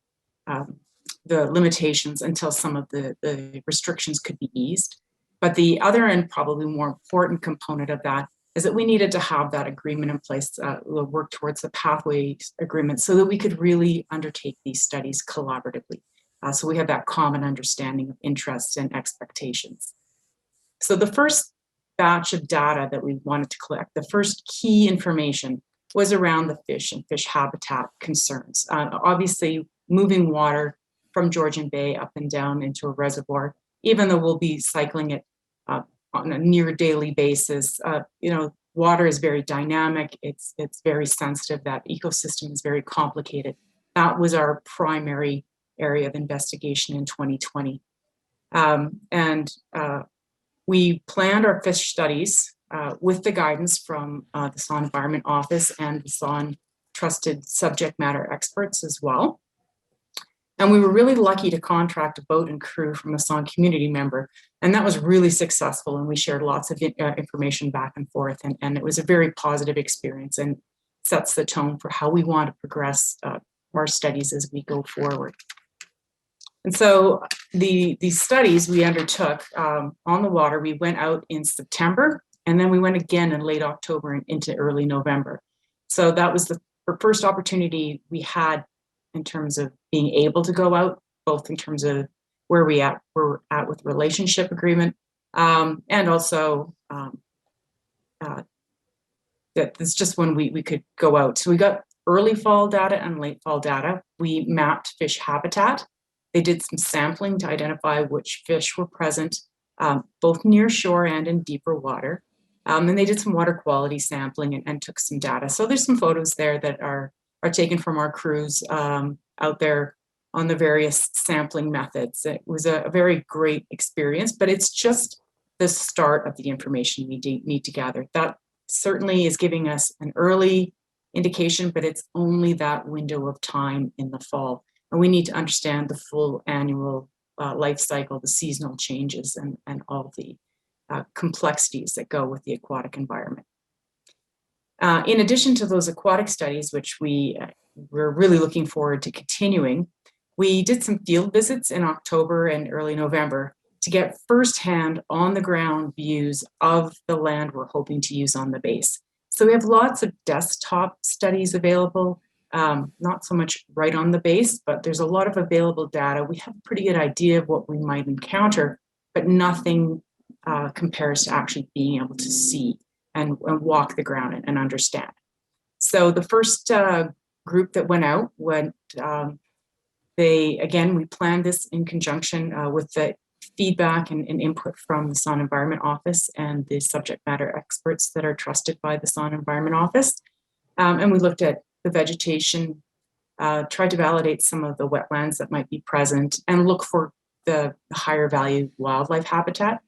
the limitations until some of the restrictions could be eased. But the other and probably more important component of that is that we needed to have that agreement in place, we'll work towards the pathway agreement so that we could really undertake these studies collaboratively. So we have that common understanding of interests and expectations. So the first batch of data that we wanted to collect, the first key information was around the fish and fish habitat concerns. Obviously, moving water from Georgian Bay up and down into a reservoir, even though we'll be cycling it on a near daily basis, water is very dynamic. It's very sensitive. That ecosystem is very complicated. That was our primary area of investigation in 2020. We planned our fish studies with the guidance from the SON Environment Office and the SON trusted subject matter experts as well. And we were really lucky to contract a boat and crew from a SON community member. And that was really successful. And we shared lots of information back and forth. And it was a very positive experience and sets the tone for how we want to progress our studies as we go forward. And so these studies we undertook on the water, we went out in September, and then we went again in late October and into early November. So that was the first opportunity we had in terms of being able to go out, both in terms of where we're at with relationship agreement, and also that it's just when we could go out. So we got early fall data and late fall data. We mapped fish habitat. They did some sampling to identify which fish were present, both near shore and in deeper water. And they did some water quality sampling and took some data. So there's some photos there that are taken from our crews out there on the various sampling methods. It was a very great experience, but it's just the start of the information we need to gather. That certainly is giving us an early indication, but it's only that window of time in the fall. And we need to understand the full annual life cycle, the seasonal changes, and all the complexities that go with the aquatic environment. In addition to those aquatic studies, which we're really looking forward to continuing, we did some field visits in October and early November to get firsthand on the ground views of the land we're hoping to use on the base. So we have lots of desktop studies available, not so much right on the base, but there's a lot of available data. We have a pretty good idea of what we might encounter, but nothing compares to actually being able to see and walk the ground and understand. So the first group that went out, we planned this in conjunction with the feedback and input from the SON Environment Office and the subject matter experts that are trusted by the SON Environment Office. And we looked at the vegetation, tried to validate some of the wetlands that might be present and look for the higher value wildlife habitat.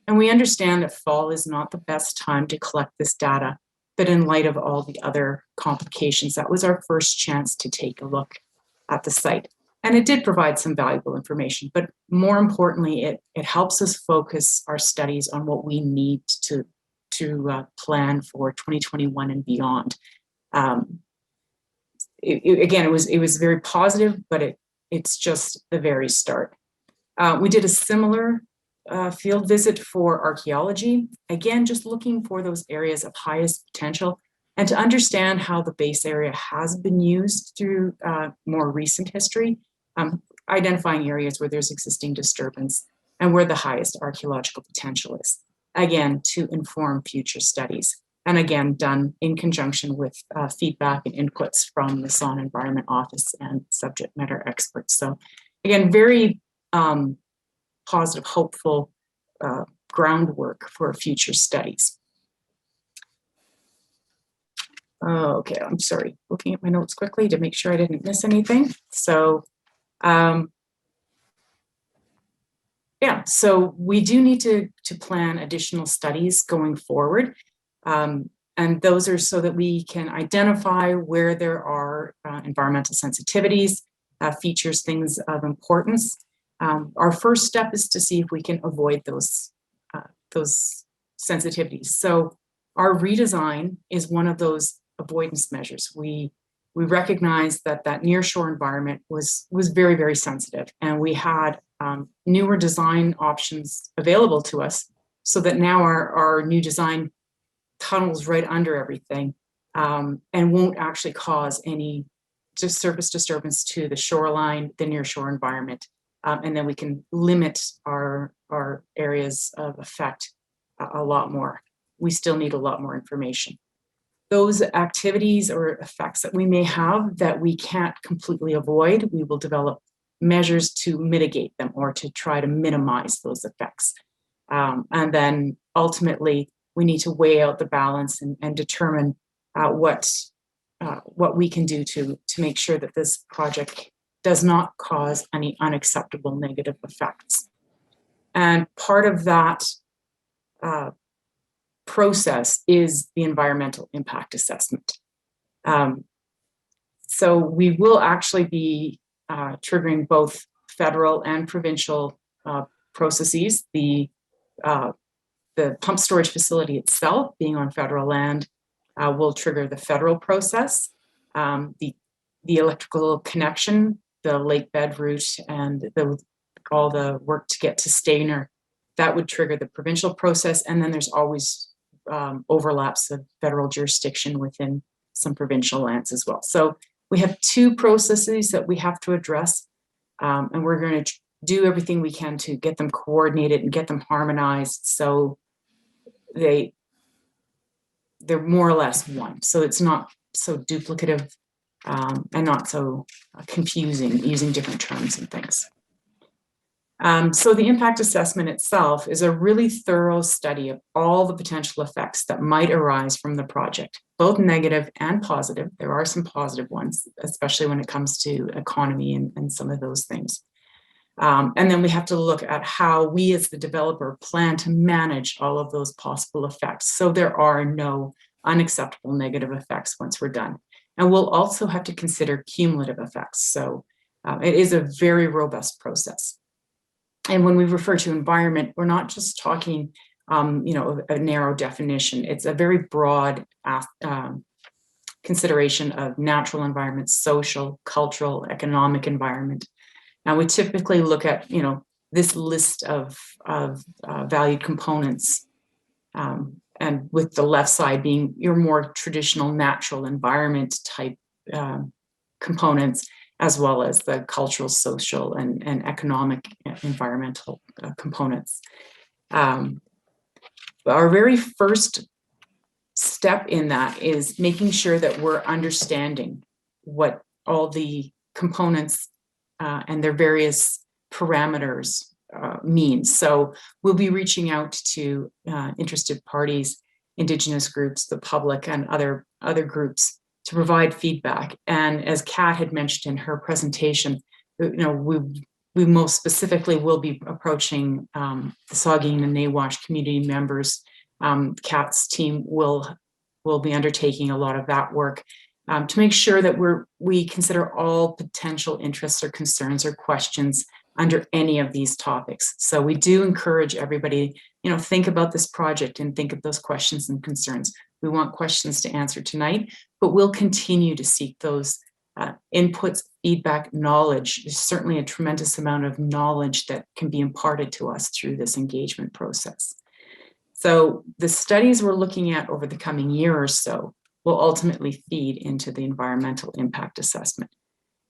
And we understand that fall is not the best time to collect this data, but in light of all the other complications, that was our first chance to take a look at the site. And it did provide some valuable information, but more importantly, it helps us focus our studies on what we need to plan for 2021 and beyond. It was very positive, but it's just the very start. We did a similar field visit for archaeology. Again, just looking for those areas of highest potential. and to understand how the base area has been used through more recent history, identifying areas where there's existing disturbance and where the highest archaeological potential is, again, to inform future studies. And again, done in conjunction with feedback and inputs from the Saugeen Environment Office and subject matter experts. So again, very positive, hopeful groundwork for future studies. Okay, I'm sorry, looking at my notes quickly to make sure I didn't miss anything. So yeah, so we do need to plan additional studies going forward. And those are so that we can identify where there are environmental sensitivities, features, things of importance. Our first step is to see if we can avoid those sensitivities. So our redesign is one of those avoidance measures. We recognize that nearshore environment was very, very sensitive, and we had newer design options available to us, so that now our new design tunnels right under everything and won't actually cause any surface disturbance to the shoreline, the nearshore environment, and then we can limit our areas of effect a lot more. We still need a lot more information. Those activities or effects that we may have that we can't completely avoid, we will develop measures to mitigate them or to try to minimize those effects. And then ultimately, we need to weigh out the balance and determine what we can do to make sure that this project does not cause any unacceptable negative effects. And part of that process is the environmental impact assessment. So we will actually be triggering both federal and provincial processes. The pump storage facility itself, being on federal land, will trigger the federal process. The electrical connection, the lake bed route, and all the work to get to Stainer, that would trigger the provincial process. And then there's always overlaps of federal jurisdiction within some provincial lands as well. So we have two processes that we have to address, and we're going to do everything we can to get them coordinated and get them harmonized so they're more or less one. So it's not so duplicative and not so confusing using different terms and things. So the impact assessment itself is a really thorough study of all the potential effects that might arise from the project, both negative and positive. There are some positive ones, especially when it comes to economy and some of those things. And then we have to look at how we as the developer plan to manage all of those possible effects, so there are no unacceptable negative effects once we're done. And we'll also have to consider cumulative effects. So it is a very robust process. And when we refer to environment, we're not just talking, a narrow definition. It's a very broad consideration of natural environment, social, cultural, economic environment. Now we typically look at, this list of valued components, and with the left side being your more traditional natural environment type components, as well as the cultural, social, and economic environmental components. Our very first step in that is making sure that we're understanding what all the components and their various parameters mean. So we'll be reaching out to interested parties, Indigenous groups, the public, and other groups to provide feedback. And as Kat had mentioned in her presentation, we most specifically will be approaching the Saugeen and Nawash community members. Kat's team will be undertaking a lot of that work to make sure that we consider all potential interests or concerns or questions under any of these topics. So we do encourage everybody, think about this project and think of those questions and concerns. We want questions to answer tonight, but we'll continue to seek those inputs, feedback, knowledge. There's certainly a tremendous amount of knowledge that can be imparted to us through this engagement process. So the studies we're looking at over the coming year or so will ultimately feed into the environmental impact assessment.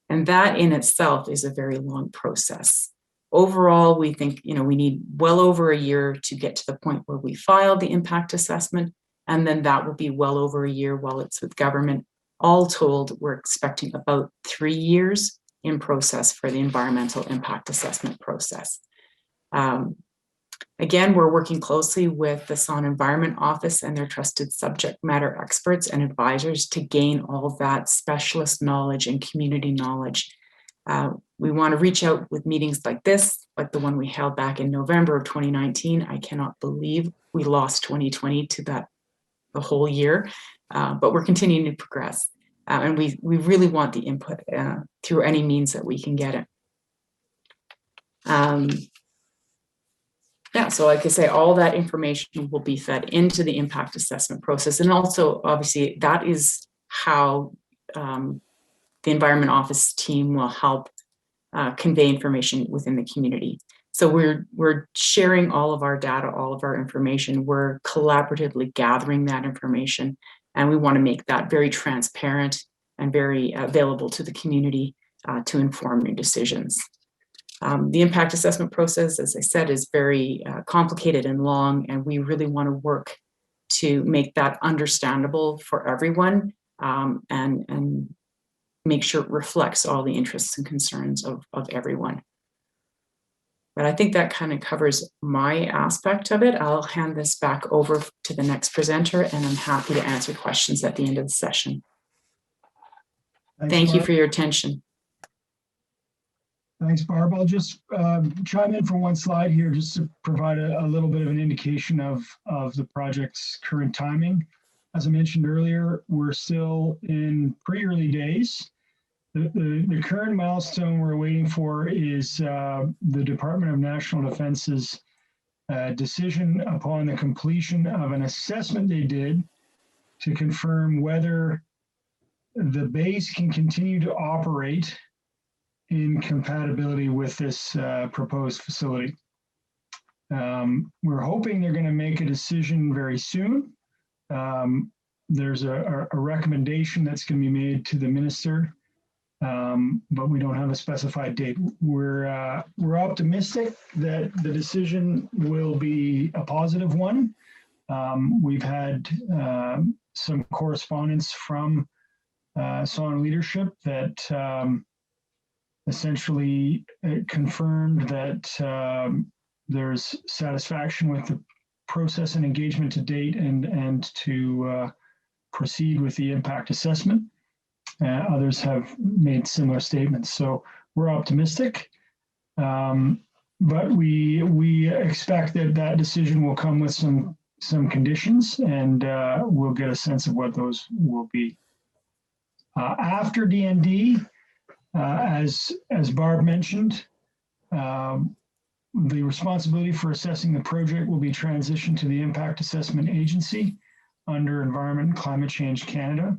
And that in itself is a very long process. Overall, we think, we need well over a year to get to the point where we file the impact assessment, and then that will be well over a year while it's with government. All told, we're expecting about 3 years in process for the environmental impact assessment process. Again, we're working closely with the Saugeen Environment Office and their trusted subject matter experts and advisors to gain all of that specialist knowledge and community knowledge. We want to reach out with meetings like this, like the one we held back in November of 2019. I cannot believe we lost 2020 to that the whole year, but we're continuing to progress. And we really want the input through any means that we can get it. Yeah, so like I say, all that information will be fed into the impact assessment process. And also, obviously, that is how the Environment Office team will help convey information within the community. So we're sharing all of our data, all of our information. We're collaboratively gathering that information, and we want to make that very transparent and very available to the community to inform your decisions. The impact assessment process, as I said, is very complicated and long, and we really want to work to make that understandable for everyone and make sure it reflects all the interests and concerns of everyone. But I think that kind of covers my aspect of it. I'll hand this back over to the next presenter, and I'm happy to answer questions at the end of the session. Thank you for your attention. Thanks, Barb. I'll just chime in for one slide here just to provide a little bit of an indication of the project's current timing. As I mentioned earlier, we're still in pretty early days. The current milestone we're waiting for is the Department of National Defense's decision upon the completion of an assessment they did to confirm whether the base can continue to operate in compatibility with this proposed facility. We're hoping they're going to make a decision very soon. There's a recommendation that's going to be made to the minister, but we don't have a specified date. We're optimistic that the decision will be a positive one. We've had some correspondence from Saugeen leadership that essentially confirmed that there's satisfaction with the process and engagement to date and to proceed with the impact assessment. Others have made similar statements. So we're optimistic, but we expect that decision will come with some conditions, and we'll get a sense of what those will be. After DND, as Barb mentioned, the responsibility for assessing the project will be transitioned to the Impact Assessment Agency under Environment and Climate Change Canada.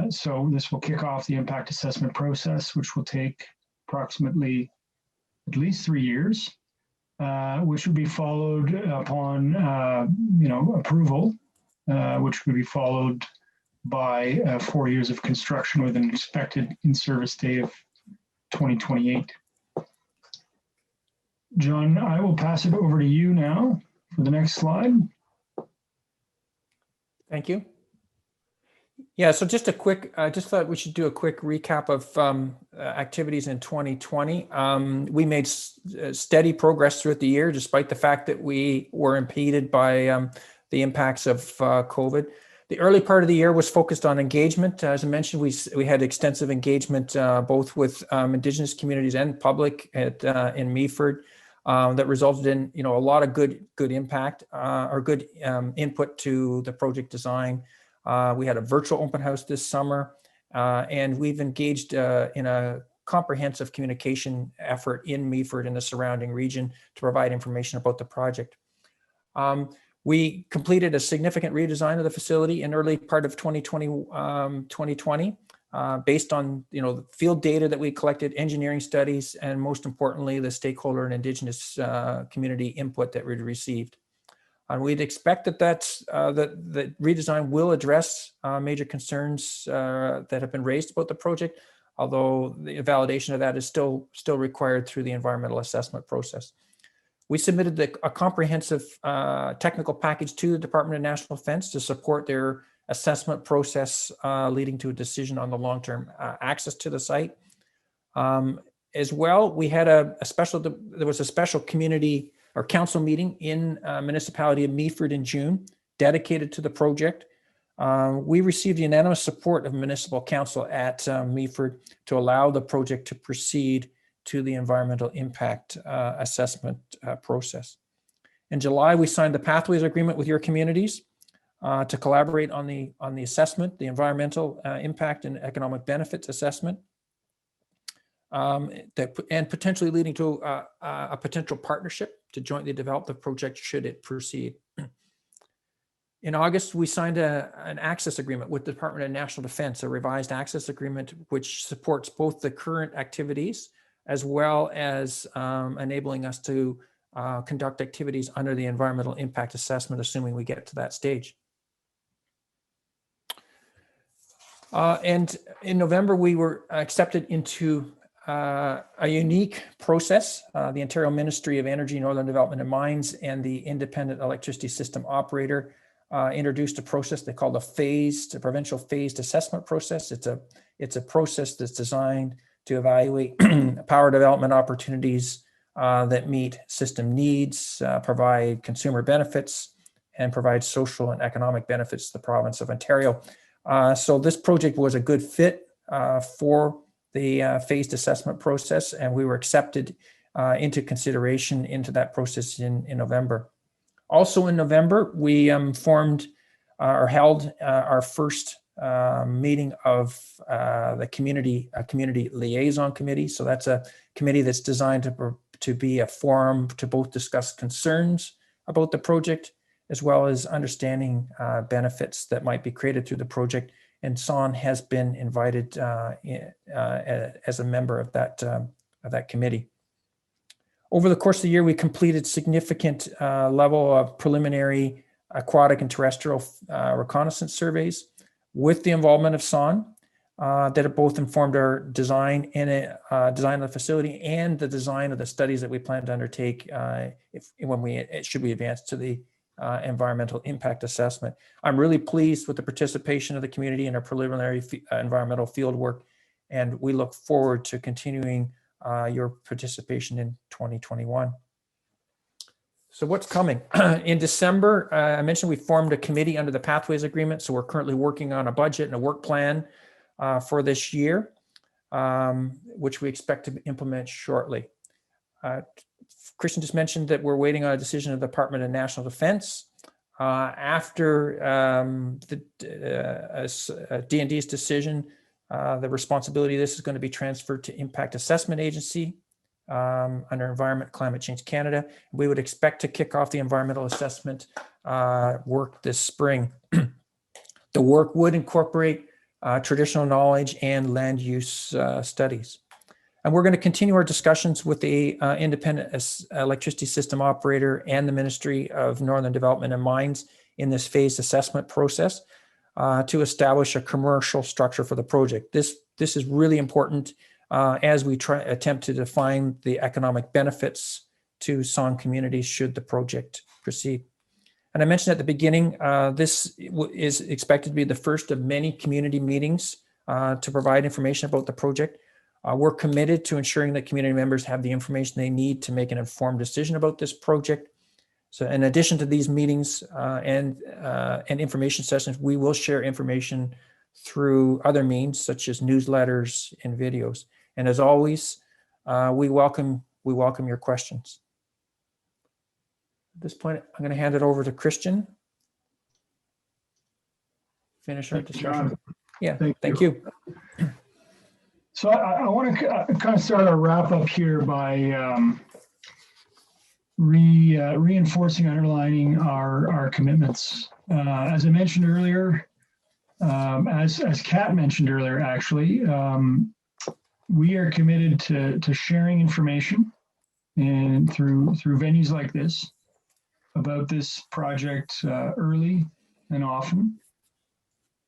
So this will kick off the impact assessment process, which will take approximately at least 3 years, which will be followed upon approval, which will be followed by 4 years of construction with an expected in-service date of 2028. John, I will pass it over to you now for the next slide. Thank you. Yeah, so just a quick, just thought we should do a quick recap of activities in 2020. We made steady progress throughout the year, despite the fact that we were impeded by the impacts of COVID. The early part of the year was focused on engagement. As I mentioned, we had extensive engagement both with Indigenous communities and public in Meaford that resulted in a lot of good impact or good input to the project design. We had a virtual open house this summer, and we've engaged in a comprehensive communication effort in Meaford and the surrounding region to provide information about the project. We completed a significant redesign of the facility in early part of 2020, based on the field data that we collected, engineering studies, and most importantly, the stakeholder and Indigenous community input that we received. And we'd expect that redesign will address major concerns that have been raised about the project, although the validation of that is still required through the environmental assessment process. We submitted a comprehensive technical package to the Department of National Defense to support their assessment process leading to a decision on the long-term access to the site. As well, we had there was a special community or council meeting in municipality of Meaford in June dedicated to the project. We received unanimous support of municipal council at Meaford to allow the project to proceed to the environmental impact assessment process. In July, we signed the Pathways Agreement with your communities to collaborate on the assessment, the environmental impact and economic benefits assessment, and potentially leading to a potential partnership to jointly develop the project should it proceed. In August, we signed an access agreement with the Department of National Defense, a revised access agreement which supports both the current activities as well as enabling us to conduct activities under the environmental impact assessment, assuming we get to that stage. And in November, we were accepted into a unique process. The Ontario Ministry of Energy, Northern Development and Mines, and the Independent Electricity System Operator introduced a process they call a provincial phased assessment process. It's a process that's designed to evaluate power development opportunities that meet system needs, provide consumer benefits, and provide social and economic benefits to the province of Ontario. So this project was a good fit for the phased assessment process, and we were accepted into consideration into that process in November. Also in November, we held our first meeting of the community liaison committee. So that's a committee that's designed to be a forum to both discuss concerns about the project as well as understanding benefits that might be created through the project. And SON has been invited as a member of that committee. Over the course of the year, we completed significant level of preliminary aquatic and terrestrial reconnaissance surveys with the involvement of SON that have both informed our design design of the facility and the design of the studies that we plan to undertake should we advance to the environmental impact assessment. I'm really pleased with the participation of the community in our preliminary environmental field work, and we look forward to continuing your participation in 2021. So what's coming? In December, I mentioned we formed a committee under the Pathways Agreement, so we're currently working on a budget and a work plan for this year, which we expect to implement shortly. Christian just mentioned that we're waiting on a decision of the Department of National Defense. After D&D's decision, the responsibility of this is going to be transferred to Impact Assessment Agency under Environment Climate Change Canada. We would expect to kick off the environmental assessment work this spring. The work would incorporate traditional knowledge and land use studies. And we're going to continue our discussions with the Independent Electricity System Operator and the Ministry of Northern Development and Mines in this phased assessment process to establish a commercial structure for the project. This is really important as we attempt to define the economic benefits to SON communities should the project proceed. And I mentioned at the beginning, this is expected to be the first of many community meetings to provide information about the project. We're committed to ensuring that community members have the information they need to make an informed decision about this project. So in addition to these meetings and information sessions, we will share information through other means such as newsletters and videos. And as always, we welcome your questions. At this point, I'm going to hand it over to Christian. Finish our discussion. Yeah, thank you. So I want to kind of start a wrap up here by reinforcing, underlining our commitments. As I mentioned earlier, as Kat mentioned earlier, actually, we are committed to sharing information and through venues like this. about this project early and often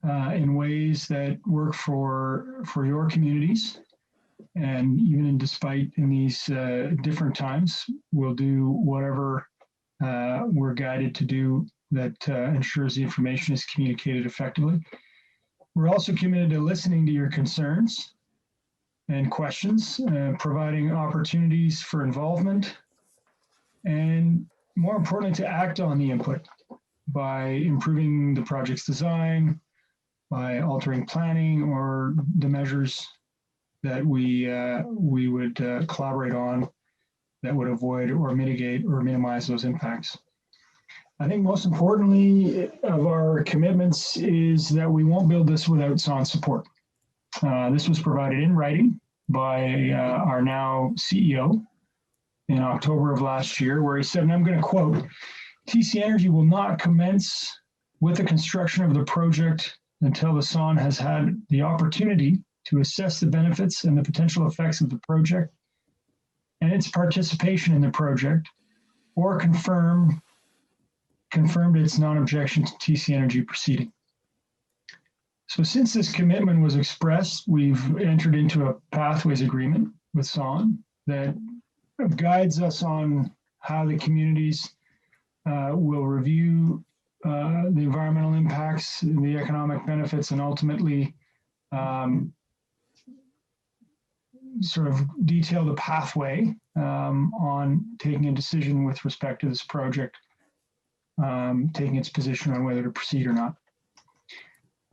in ways that work for your communities. And even in these different times, we'll do whatever we're guided to do that ensures the information is communicated effectively. We're also committed to listening to your concerns and questions, providing opportunities for involvement, and more importantly, to act on the input by improving the project's design, by altering planning or the measures that we would collaborate on that would avoid or mitigate or minimize those impacts. I think most importantly of our commitments is that we won't build this without SON support. This was provided in writing by our now CEO in October of last year, where he said, and I'm going to quote, "TC Energy will not commence with the construction of the project until the SON has had the opportunity to assess the benefits and the potential effects of the project and its participation in the project, or confirmed its non-objection to TC Energy proceeding." So since this commitment was expressed, we've entered into a pathways agreement with SON that guides us on how the communities will review the environmental impacts, the economic benefits, and ultimately sort of detail the pathway on taking a decision with respect to this project, taking its position on whether to proceed or not.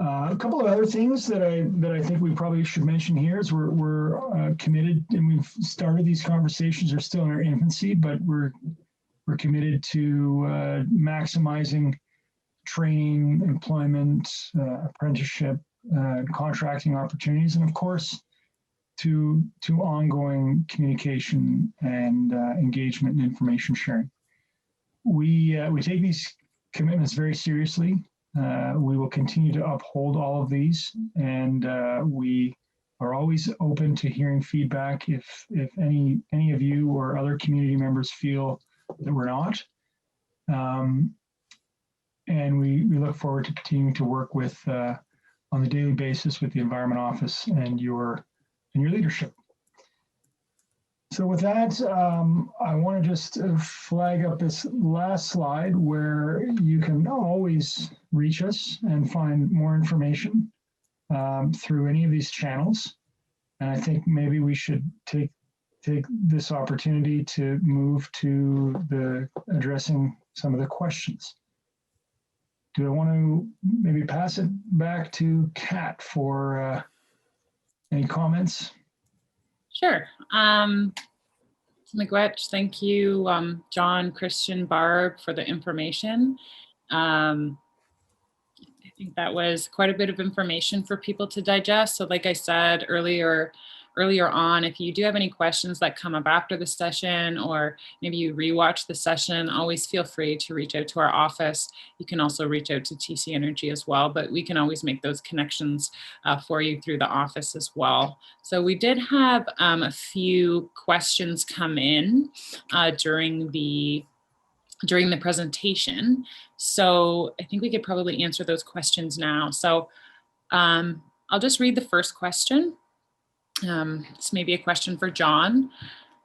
A couple of other things that I think we probably should mention here is we're committed, and we've started these conversations. Are still in our infancy, but we're committed to maximizing training, employment, apprenticeship, contracting opportunities, and of course, to ongoing communication and engagement and information sharing. We take these commitments very seriously. We will continue to uphold all of these, and we are always open to hearing feedback if any of you or other community members feel that we're not. And we look forward to continuing to work with on a daily basis with the Environment Office and your leadership. So with that, I want to just flag up this last slide where you can always reach us and find more information through any of these channels. And I think maybe we should take this opportunity to move to the addressing some of the questions. Do I want to maybe pass it back to Kat for any comments? Sure. Miigwech, thank you, John, Christian, Barb, for the information. I think that was quite a bit of information for people to digest. So like I said earlier on, if you do have any questions that come up after the session, or maybe you rewatch the session, always feel free to reach out to our office. You can also reach out to TC Energy as well, but we can always make those connections for you through the office as well. So we did have a few questions come in during the presentation. So I think we could probably answer those questions now. So I'll just read the first question. This may be a question for John.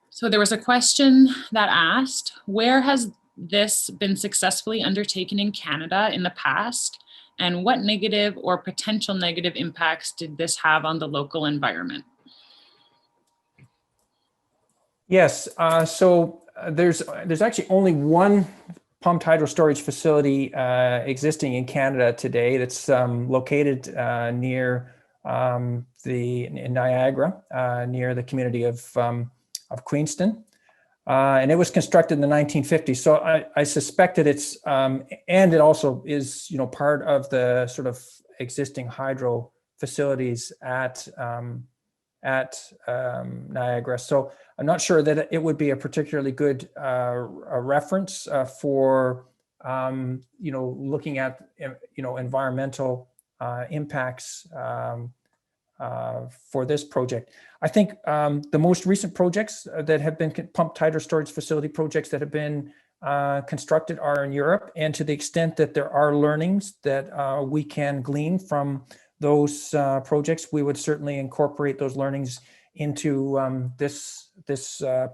So there was a question that asked, where has this been successfully undertaken in Canada in the past? And what negative or potential negative impacts did this have on the local environment? Yes, so there's actually only one pumped hydro storage facility existing in Canada today that's located near in Niagara, near the community of Queenston, and it was constructed in the 1950s. So I suspect that it's and it also is part of the sort of existing hydro facilities at Niagara. So I'm not sure that it would be a particularly good a reference for looking at environmental impacts for this project. I think the most recent projects that have been pumped hydro storage facility projects that have been constructed are in Europe. And to the extent that there are learnings that we can glean from those projects, we would certainly incorporate those learnings into this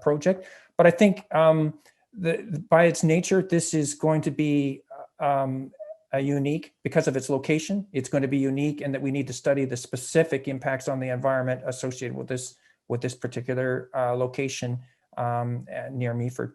project. But I think by its nature, this is going to be a unique, because of its location, it's going to be unique, and that we need to study the specific impacts on the environment associated with this particular location near Meaford.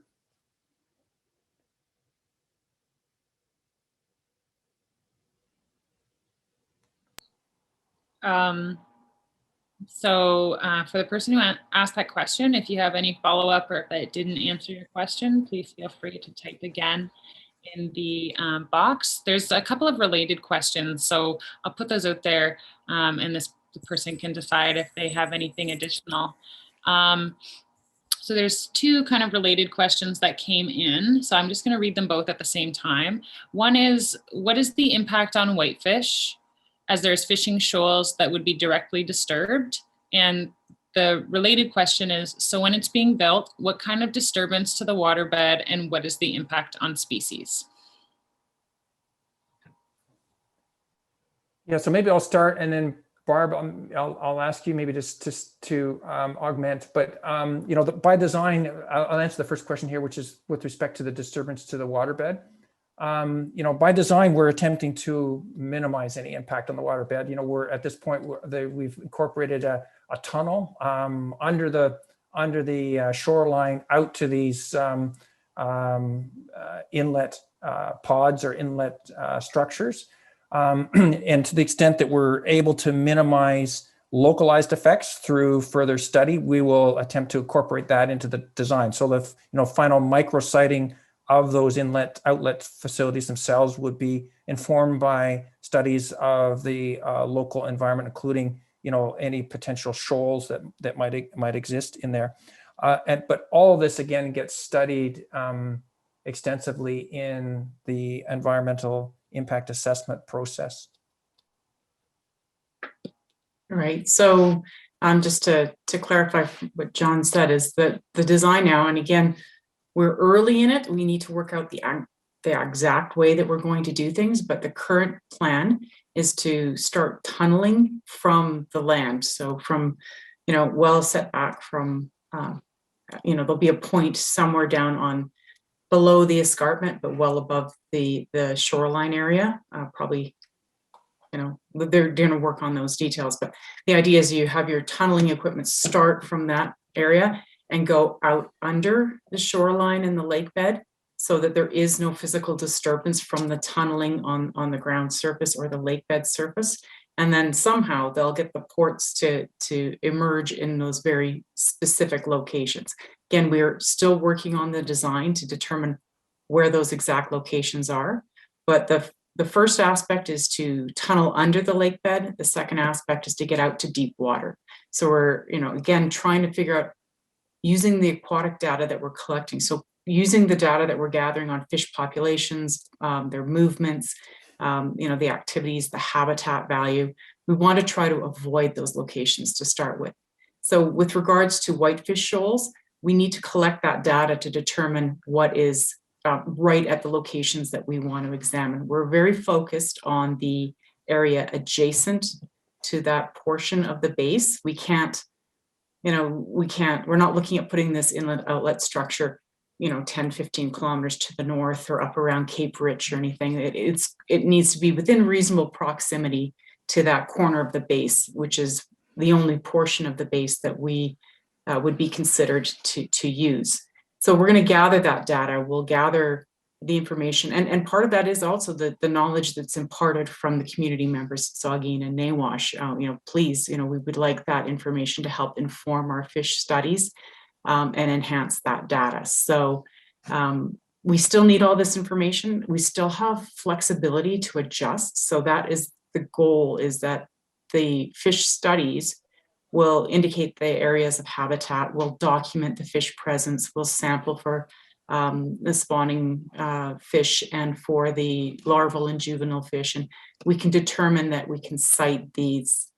So for the person who asked that question, if you have any follow-up or if it didn't answer your question, please feel free to type again in the box. There's a couple of related questions, so I'll put those out there, and the person can decide if they have anything additional. So there's two kind of related questions that came in, so I'm just going to read them both at the same time. One is, what is the impact on whitefish, as there's fishing shoals that would be directly disturbed? And the related question is, so when it's being built, what kind of disturbance to the waterbed, and what is the impact on species? Yeah, so maybe I'll start, and then Barb, I'll ask you maybe just to augment. But you know, by design, I'll answer the first question here, which is with respect to the disturbance to the waterbed. You know, by design, we're attempting to minimize any impact on the waterbed. You know, we're at this point, we've incorporated a tunnel under the shoreline out to these inlet pods or inlet structures. And to the extent that we're able to minimize localized effects through further study, we will attempt to incorporate that into the design. So the final micrositing of those inlet outlet facilities themselves would be informed by studies of the local environment, including any potential shoals that might exist in there. But all of this again gets studied extensively in the environmental impact assessment process. All right. So just to clarify what John said, is that the design now, and again, we're early in it. We need to work out the exact way that we're going to do things, but the current plan is to start tunneling from the land. So from, well set back from, there'll be a point somewhere down on below the escarpment, but well above the shoreline area. Probably, they're going to work on those details. But the idea is you have your tunneling equipment start from that area and go out under the shoreline and the lake bed, so that there is no physical disturbance from the tunneling on the ground surface or the lake bed surface. And then somehow they'll get the ports to emerge in those very specific locations. Again, we're still working on the design to determine where those exact locations are. But the first aspect is to tunnel under the lake bed. The second aspect is to get out to deep water. So we're, again, trying to figure out, using the aquatic data that we're collecting. So using the data that we're gathering on fish populations, their movements, the activities, the habitat value, we want to try to avoid those locations to start with. So with regards to whitefish shoals, we need to collect that data to determine what is right at the locations that we want to examine. We're very focused on the area adjacent to that portion of the base. We're not looking at putting this inlet outlet structure 10, 15 kilometers to the north or up around Cape Rich or anything. It needs to be within reasonable proximity to that corner of the base, which is the only portion of the base that we would be considered to use. So we're going to gather that data. We'll gather the information. And part of that is also the knowledge that's imparted from the community members, Saugeen and Nawash. Please, we would like that information to help inform our fish studies and enhance that data. So we still need all this information. We still have flexibility to adjust. So that is the goal, is that the fish studies will indicate the areas of habitat, will document the fish presence, will sample for the spawning fish and for the larval and juvenile fish. And we can determine that we can site these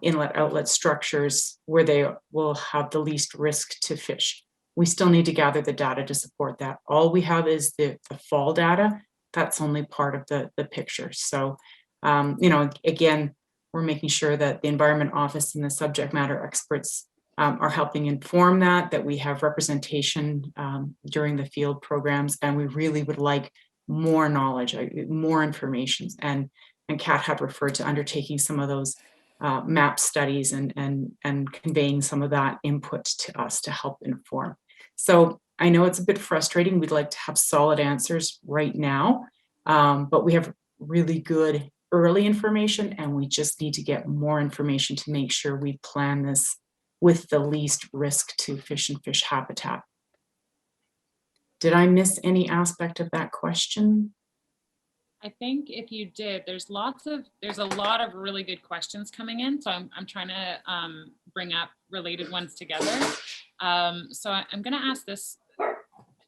inlet outlet structures where they will have the least risk to fish. we still need to gather the data to support that. All we have is the fall data. That's only part of the picture. So, you know, again, we're making sure that the Environment Office and the subject matter experts are helping inform that we have representation during the field programs, and we really would like more knowledge, more information. And Kat had referred to undertaking some of those map studies and conveying some of that input to us to help inform. So I know it's a bit frustrating. We'd like to have solid answers right now, but we have really good early information, and we just need to get more information to make sure we plan this with the least risk to fish and fish habitat. Did I miss any aspect of that question? I think if you did, there's a lot of really good questions coming in. So I'm trying to bring up related ones together. So I'm going to ask this.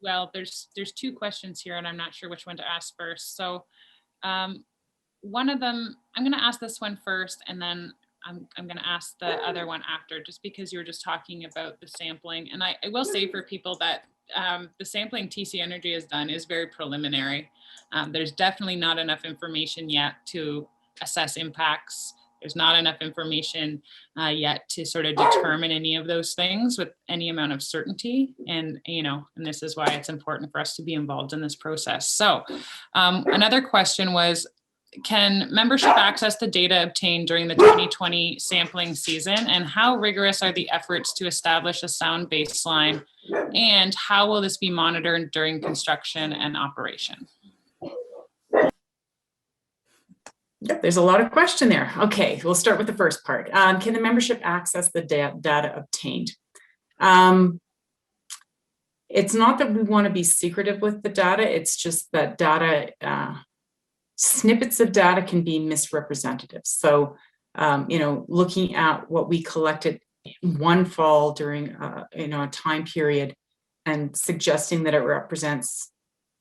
Well, there's two questions here, and I'm not sure which one to ask first. So one of them, I'm going to ask this one first, and then I'm going to ask the other one after, just because you were just talking about the sampling. And I will say for people that the sampling TC Energy has done is very preliminary. There's definitely not enough information yet to assess impacts. There's not enough information yet to sort of determine any of those things with any amount of certainty. And, you know, and this is why it's important for us to be involved in this process. So another question was, can membership access the data obtained during the 2020 sampling season, and how rigorous are the efforts to establish a sound baseline, and how will this be monitored during construction and operation? Yep, there's a lot of question there. Okay, we'll start with the first part. Can the membership access the data obtained? It's not that we want to be secretive with the data, it's just that data, snippets of data can be misrepresentative. So, you know, looking at what we collected one fall during, you know, a time period and suggesting that it represents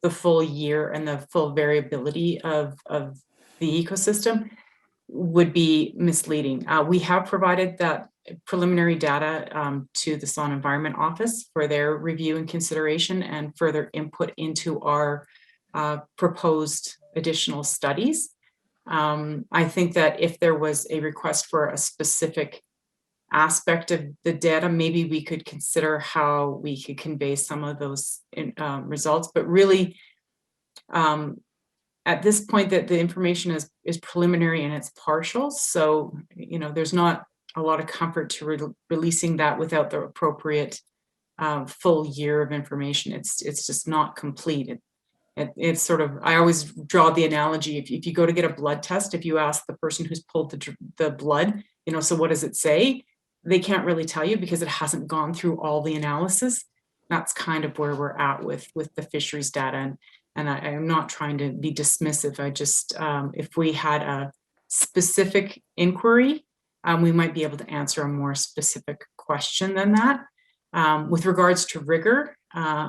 the full year and the full variability of the ecosystem would be misleading. We have provided that preliminary data to the Saugeen Environment Office for their review and consideration and further input into our proposed additional studies. I think that if there was a request for a specific aspect of the data, maybe we could consider how we could convey some of those results, but really at this point that the information is preliminary and it's partial. So, you know, there's not a lot of comfort to releasing that without the appropriate full year of information. It's just not complete. It's sort of, I always draw the analogy, if you go to get a blood test, if you ask the person who's pulled the blood, you know, so what does it say? They can't really tell you because it hasn't gone through all the analysis. That's kind of where we're at with the fisheries data. And I am not trying to be dismissive. I just, if we had a specific inquiry, we might be able to answer a more specific question than that. With regards to rigor,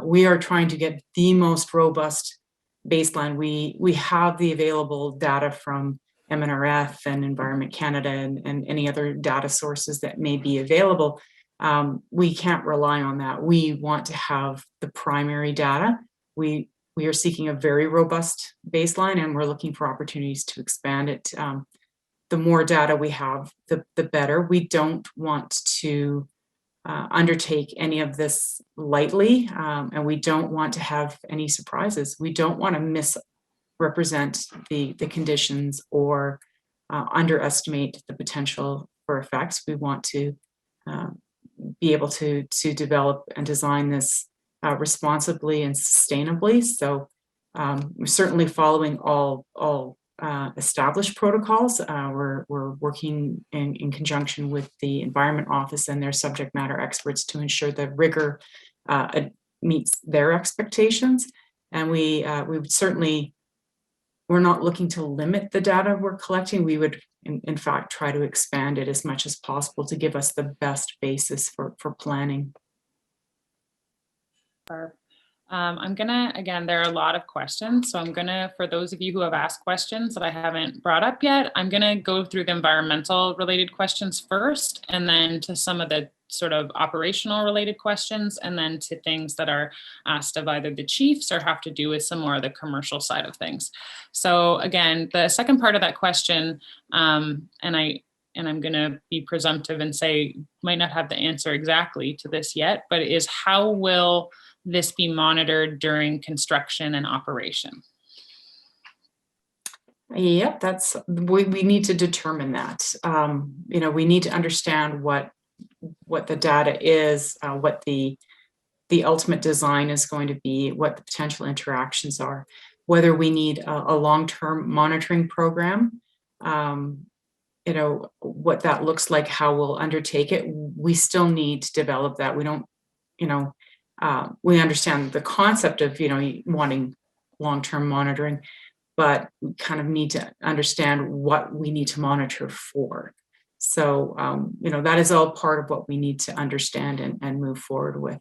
we are trying to get the most robust baseline. We have the available data from MNRF and Environment Canada and any other data sources that may be available. We can't rely on that. We want to have the primary data. We are seeking a very robust baseline, and we're looking for opportunities to expand it. The more data we have, the better. We don't want to undertake any of this lightly, and we don't want to have any surprises. We don't want to misrepresent the conditions or underestimate the potential for effects. We want to be able to develop and design this responsibly and sustainably. So we're certainly following all established protocols. We're working in conjunction with the Environment Office and their subject matter experts to ensure that rigor meets their expectations. And we would certainly, we're not looking to limit the data we're collecting. We would, in fact, try to expand it as much as possible to give us the best basis for planning. I'm gonna, again, there are a lot of questions. So I'm gonna, for those of you who have asked questions that I haven't brought up yet, I'm gonna go through the environmental related questions first, and then to some of the sort of operational related questions, and then to things that are asked of either the chiefs or have to do with some more of the commercial side of things. So again, the second part of that question, and I'm going to be presumptive and say might not have the answer exactly to this yet, but is how will this be monitored during construction and operation? Yep, we need to determine that. You know, we need to understand what the data is, what the ultimate design is going to be, what the potential interactions are, whether we need a long-term monitoring program, you know, what that looks like, how we'll undertake it. We still need to develop that. We don't, you know, we understand the concept of, you know, wanting long-term monitoring, but we kind of need to understand what we need to monitor for. So, you know, that is all part of what we need to understand and move forward with.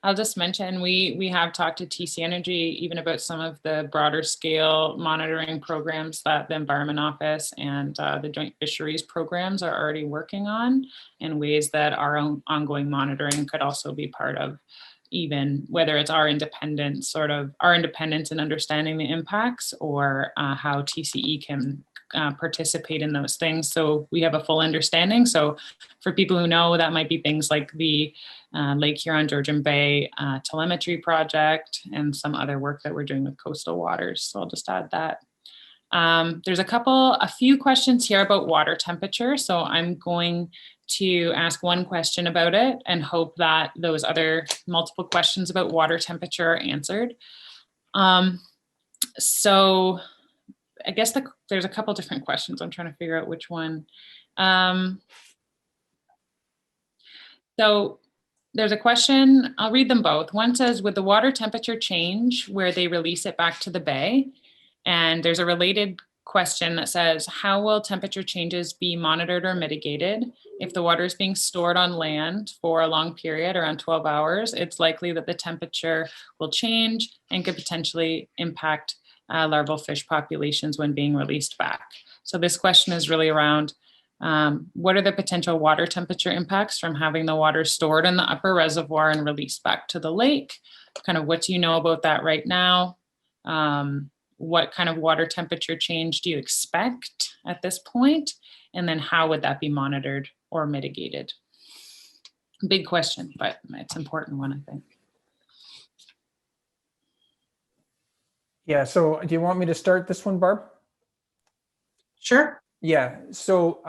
I'll just mention, we have talked to TC Energy even about some of the broader scale monitoring programs that the Environment Office and the Joint Fisheries programs are already working on, and ways that our own ongoing monitoring could also be part of, even whether it's our independence in understanding the impacts, or how TCE can participate in those things. So we have a full understanding. So for people who know, that might be things like the Lake Huron, Georgian Bay telemetry project, and some other work that we're doing with coastal waters. So I'll just add that. There's a few questions here about water temperature. So I'm going to ask one question about it and hope that those other multiple questions about water temperature are answered. So I guess there's a couple different questions. I'm trying to figure out which one. So there's a question, I'll read them both. One says, would the water temperature change where they release it back to the bay? And there's a related question that says, how will temperature changes be monitored or mitigated? If the water is being stored on land for a long period, around 12 hours, it's likely that the temperature will change and could potentially impact larval fish populations when being released back. So this question is really around what are the potential water temperature impacts from having the water stored in the upper reservoir and released back to the lake? Kind of what do you know about that right now? What kind of water temperature change do you expect at this point? And then how would that be monitored or mitigated? Big question, but it's an important one, I think. Yeah, so do you want me to start this one, Barb? Sure. Yeah, so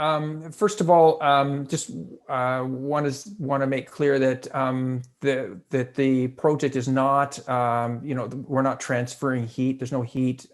first of all, just want to make clear that that the project is not, you know, we're not transferring heat. There's no heat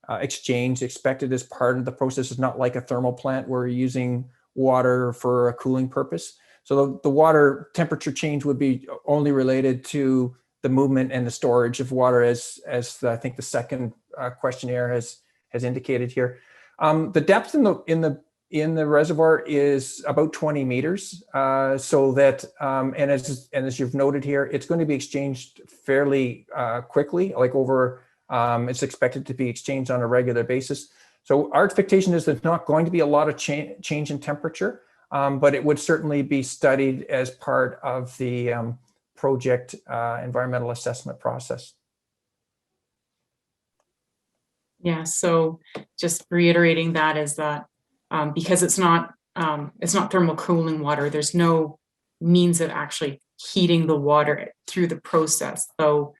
exchange expected as part of the process. It's not like a thermal plant where we're using water for a cooling purpose. So the water temperature change would be only related to the movement and the storage of water, as I think the second questionnaire has indicated here. The depth in the reservoir is about 20 meters, so that and as you've noted here, it's going to be exchanged fairly quickly, like over. It's expected to be exchanged on a regular basis. So our expectation is there's not going to be a lot of change in temperature, but it would certainly be studied as part of the project environmental assessment process. Yeah, so just reiterating that is that because it's not thermal cooling water, there's no means of actually heating the water through the process. So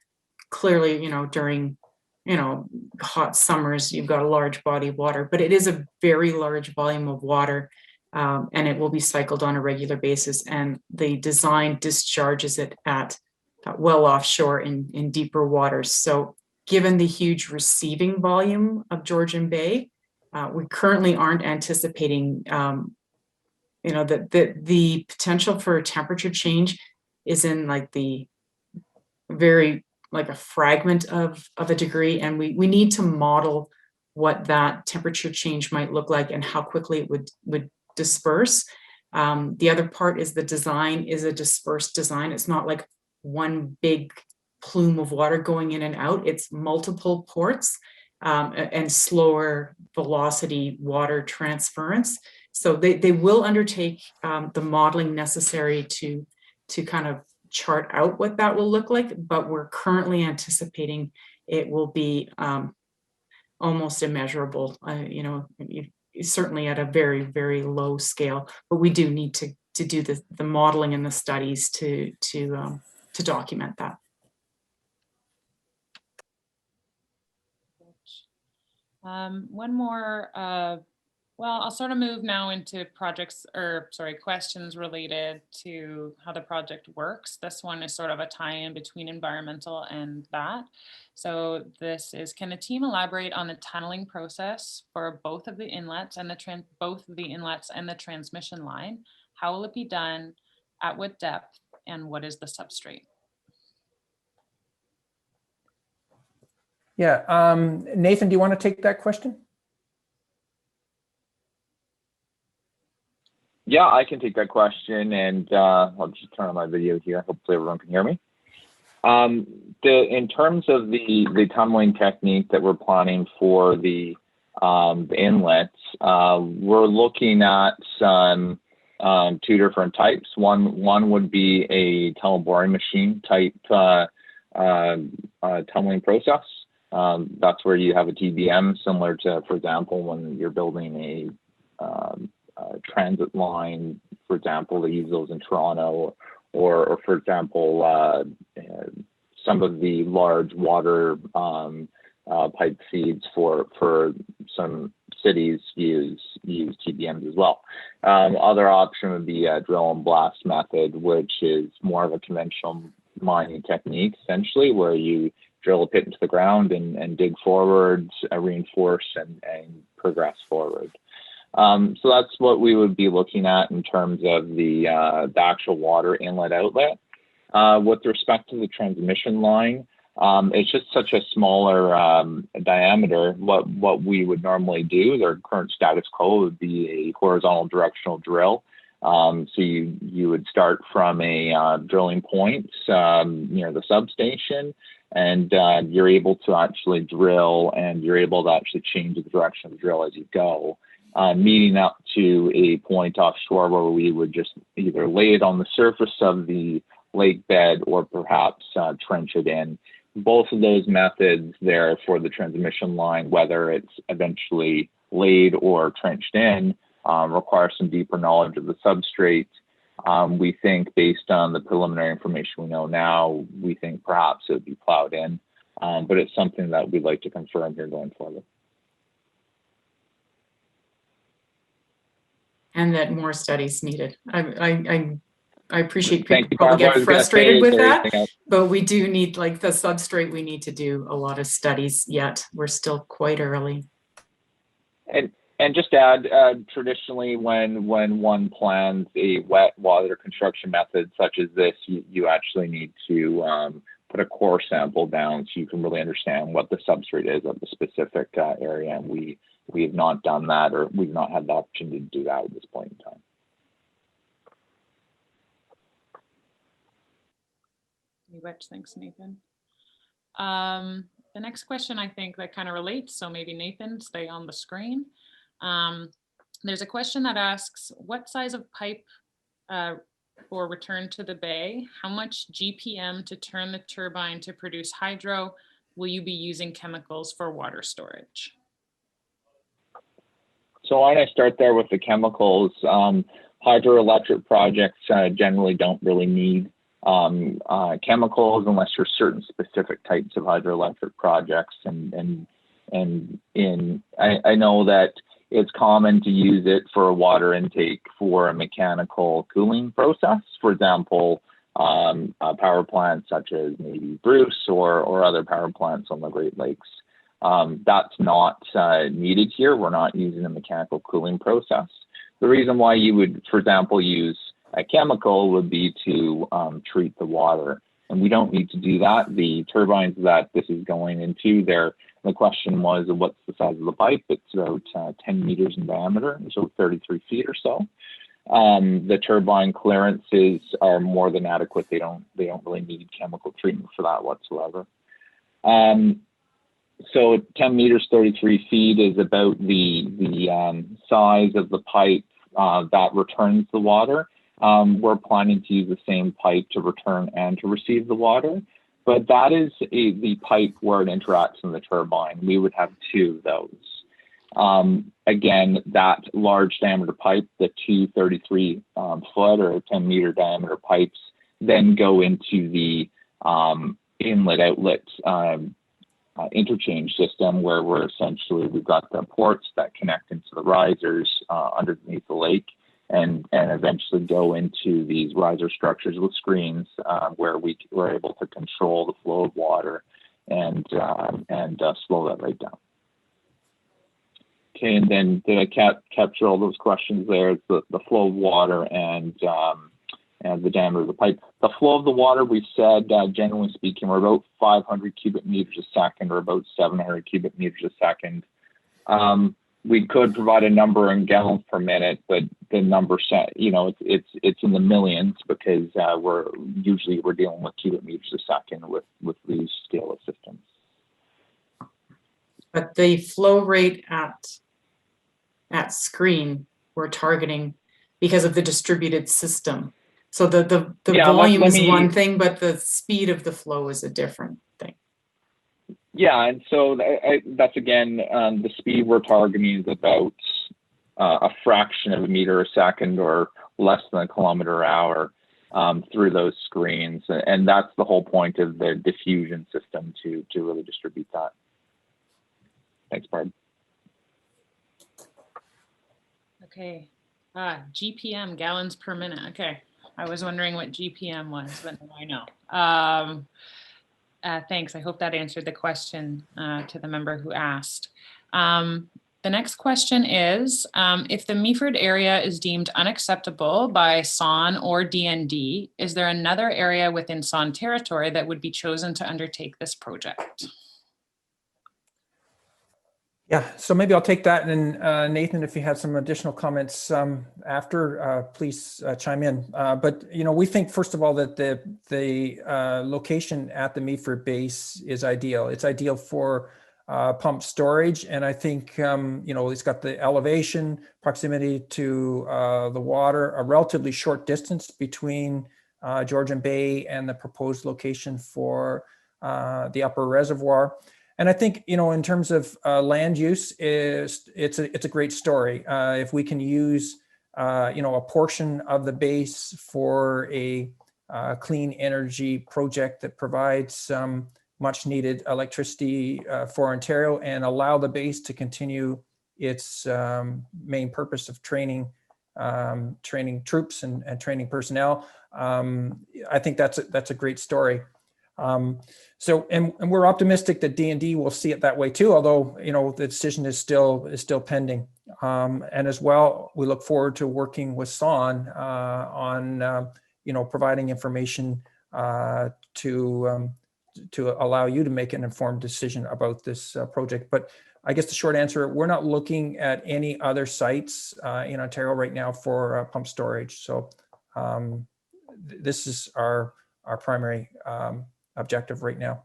clearly, you know, during, you know, hot summers, you've got a large body of water, but it is a very large volume of water, and it will be cycled on a regular basis. And the design discharges it at well offshore in deeper waters. So given the huge receiving volume of Georgian Bay, we currently aren't anticipating, you know, that the potential for temperature change is in like the very, like a fragment of a degree. And we need to model what that temperature change might look like and how quickly it would disperse. The other part is the design is a dispersed design. It's not like one big plume of water going in and out. It's multiple ports and slower velocity water transference. So they will undertake the modeling necessary to kind of chart out what that will look like, but we're currently anticipating it will be almost immeasurable, certainly at a very, very low scale, but we do need to do the modeling and the studies to document that. One more, well, I'll sort of move now into questions related to how the project works. This one is sort of a tie-in between environmental and that. So this is, can the team elaborate on the tunneling process for both of the inlets and the transmission line? How will it be done? At what depth? And what is the substrate? Yeah, Nathan, do you want to take that question? Yeah, I can take that question, and I'll just turn on my video here. Hopefully everyone can hear me. In terms of the tunneling technique that we're planning for the inlets, we're looking at some two different types. One would be a tunnel boring machine type tunneling process. That's where you have a TBM, similar to, for example, when you're building a transit line, for example, they use those in Toronto, or for example, some of the large water pipe feeds for some cities use TBMs as well. Other option would be a drill and blast method, which is more of a conventional mining technique, essentially, where you drill a pit into the ground and dig forwards, reinforce and progress forward. So that's what we would be looking at in terms of the actual water inlet outlet. With respect to the transmission line, it's just such a smaller diameter. What we would normally do, their current status quo would be a horizontal directional drill. So you would start from a drilling point near the substation, and you're able to actually drill, and you're able to actually change the direction of the drill as you go, meeting up to a point offshore where we would just either lay it on the surface of the lake bed or perhaps trench it in. Both of those methods there for the transmission line, whether it's eventually laid or trenched in, require some deeper knowledge of the substrate. We think, based on the preliminary information we know now, we think perhaps it would be plowed in, but it's something that we'd like to confirm here going forward. And that more studies needed. I appreciate Thank people you, probably Barbara. get frustrated with that, Anything else? but we do need, like the substrate, we need to do a lot of studies yet. We're still quite early. And just to add, traditionally, when one plans a wet water construction method such as this, you actually need to put a core sample down so you can really understand what the substrate is of the specific area. And we have not done that, or we've not had the opportunity to do that at this point in time. Thanks, Nathan. The next question, I think, that kind of relates, so maybe Nathan, stay on the screen. There's a question that asks, what size of pipe for return to the bay? How much GPM to turn the turbine to produce hydro? Will you be using chemicals for water storage? So why don't I start there with the chemicals? Hydroelectric projects generally don't really need chemicals unless you're certain specific types of hydroelectric projects. And I know that it's common to use it for a water intake for a mechanical cooling process. For example, power plants such as maybe Bruce or other power plants on the Great Lakes. That's not needed here. We're not using a mechanical cooling process. The reason why you would, for example, use a chemical would be to treat the water. And we don't need to do that. The turbines that this is going into, the question was, what's the size of the pipe? It's about 10 meters in diameter, so 33 feet or so. The turbine clearances are more than adequate. They don't really need chemical treatment for that whatsoever. So 10 meters, 33 feet is about the size of the pipe that returns the water. We're planning to use the same pipe to return and to receive the water, but that is the pipe where it interacts in the turbine. We would have two of those. Again, that large diameter pipe, the two 33 foot or 10 meter diameter pipes, then go into the inlet outlet interchange system, where we've got the ports that connect into the risers underneath the lake, and eventually go into these riser structures with screens where we're able to control the flow of water and slow that right down. Okay, and then did I capture all those questions there? It's the flow of water and the diameter of the pipe. The flow of the water, we said, generally speaking, we're about 500 cubic meters a second, or about 700 cubic meters a second. We could provide a number in gallons per minute, but the number set, it's in the millions, because we're dealing with cubic meters a second with these scale of systems. But the flow rate at screen, we're targeting because of the distributed system. So the volume is one thing, but the speed of the flow is a different thing. Yeah, and so that's again, the speed we're targeting is about a fraction of a meter a second, or less than a kilometer an hour through those screens. And that's the whole point of the diffusion system, to really distribute that. Thanks, Barb. Okay, GPM, gallons per minute. Okay, I was wondering what GPM was, but now I know. Thanks, I hope that answered the question to the member who asked. The next question is, if the Meaford area is deemed unacceptable by SON or DND, is there another area within SON territory that would be chosen to undertake this project? Yeah, so maybe I'll take that, and Nathan, if you have some additional comments after, please chime in. But we think, first of all, that the location at the Meaford base is ideal. It's ideal for pump storage, and I think it's got the elevation, proximity to the water, a relatively short distance between Georgian Bay and the proposed location for the upper reservoir. And I think, in terms of land use, it's a great story. If we can use, a portion of the base for a clean energy project that provides some much needed electricity for Ontario, and allow the base to continue its main purpose of training troops and training personnel, I think that's a great story. So we're optimistic that D&D will see it that way too, although the decision is still pending. And as well, we look forward to working with SON on providing information to allow you to make an informed decision about this project. But I guess the short answer, we're not looking at any other sites in Ontario right now for pump storage. So this is our primary objective right now.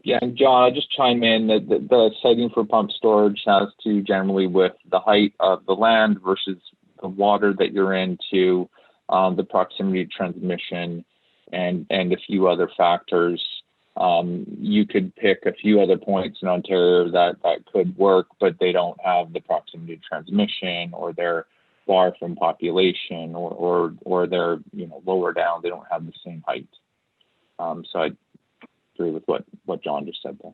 Yeah, and John, I'll just chime in that the siting for pump storage has to generally with the height of the land versus the water that you're into, the proximity to transmission, and a few other factors. You could pick a few other points in Ontario that could work, but they don't have the proximity to transmission, or they're far from population, or they're lower down. They don't have the same height. So I agree with what John just said there.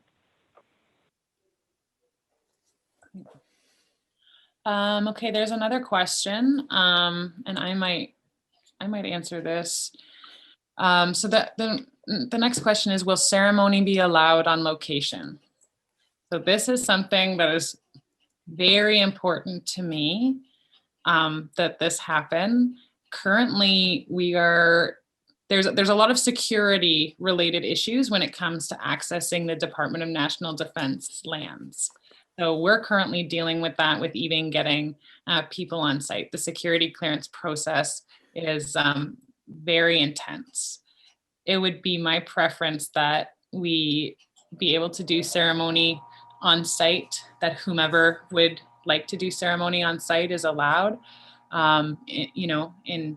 Okay, there's another question, and I might answer this. So the next question is, will ceremony be allowed on location? So this is something that is very important to me, that this happen. Currently, there's a lot of security related issues when it comes to accessing the Department of National Defense lands. So we're currently dealing with that, with even getting people on site. The security clearance process is very intense. It would be my preference that we be able to do ceremony on site, that whomever would like to do ceremony on site is allowed, in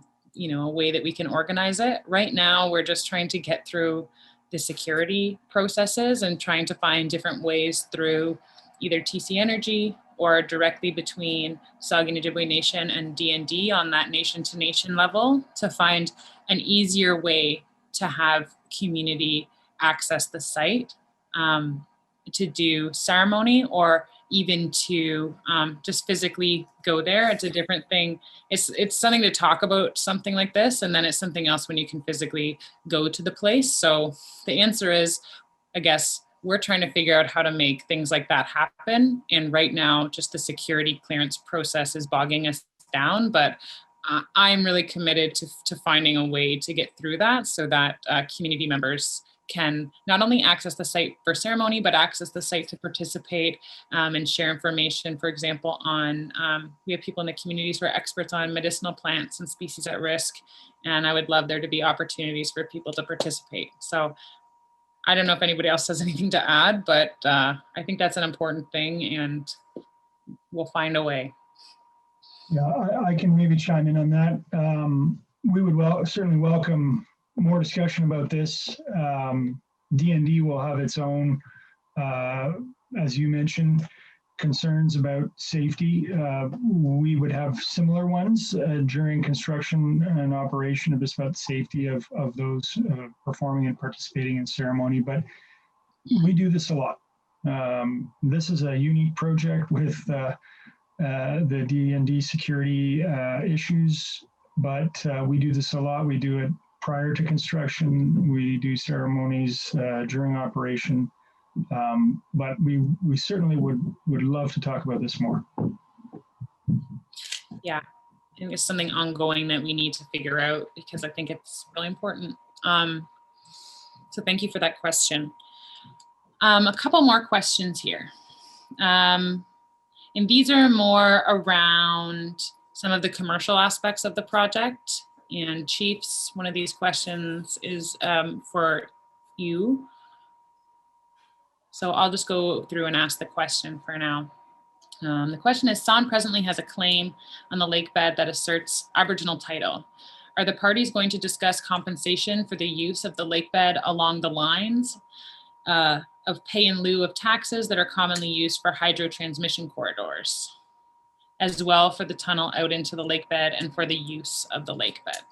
a way that we can organize it. Right now, we're just trying to get through the security processes and trying to find different ways through either TC Energy or directly between Saugeen Ojibwe Nation and DND on that nation to nation level to find an easier way to have community access the site to do ceremony, or even to just physically go there. It's a different thing. It's something to talk about something like this, and then it's something else when you can physically go to the place. So the answer is, I guess, we're trying to figure out how to make things like that happen. And right now, just the security clearance process is bogging us down. But I'm really committed to finding a way to get through that so that community members can not only access the site for ceremony, but access the site to participate and share information. For example, we have people in the communities who are experts on medicinal plants and species at risk. And I would love there to be opportunities for people to participate. So I don't know if anybody else has anything to add, but I think that's an important thing, and we'll find a way. Yeah, I can maybe chime in on that. We would certainly welcome more discussion about this. DND will have its own, as you mentioned, concerns about safety. We would have similar ones during construction and operation, just about the safety of those performing and participating in ceremony. But we do this a lot. This is a unique project with the DND security issues, but we do this a lot. We do it prior to construction. We do ceremonies during operation. But we certainly would love to talk about this more. Yeah, I think it's something ongoing that we need to figure out, because I think it's really important. So thank you for that question. A couple more questions here. And these are more around some of the commercial aspects of the project. And Chiefs, one of these questions is for you. So I'll just go through and ask the question for now. The question is, San presently has a claim on the lake bed that asserts Aboriginal title. Are the parties going to discuss compensation for the use of the lake bed along the lines of pay in lieu of taxes that are commonly used for hydro transmission corridors, as well for the tunnel out into the lake bed and for the use of the lake bed?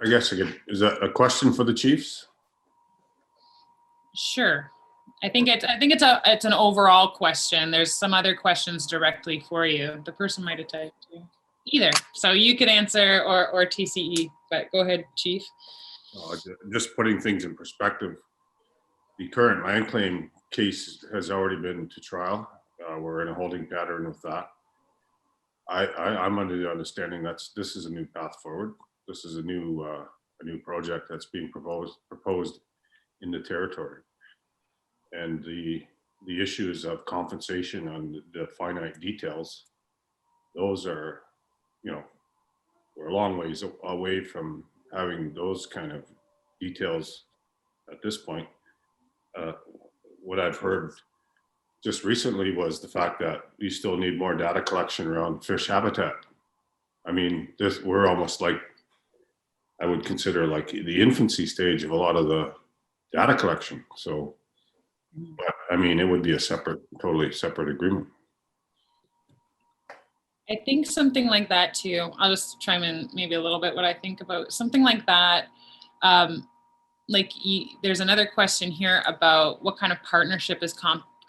I guess is that a question for the chiefs? Sure. I think it's an overall question. There's some other questions directly for you. The person might have typed either. So you could answer or TCE, but go ahead, Chief. Just putting things in perspective, the current land claim case has already been to trial. We're in a holding pattern with that. I'm under the understanding this is a new path forward. This is a new project that's being proposed in the territory, and the issues of compensation on the finite details, those are, we're a long ways away from having those kind of details at this point. What I've heard just recently was the fact that you still need more data collection around fish habitat. I mean, we're almost like, I would consider like the infancy stage of a lot of the data collection. So, but I mean, it would be a totally separate agreement. I think something like that too. I'll just chime in maybe a little bit what I think about something like that. There's another question here about what kind of partnership is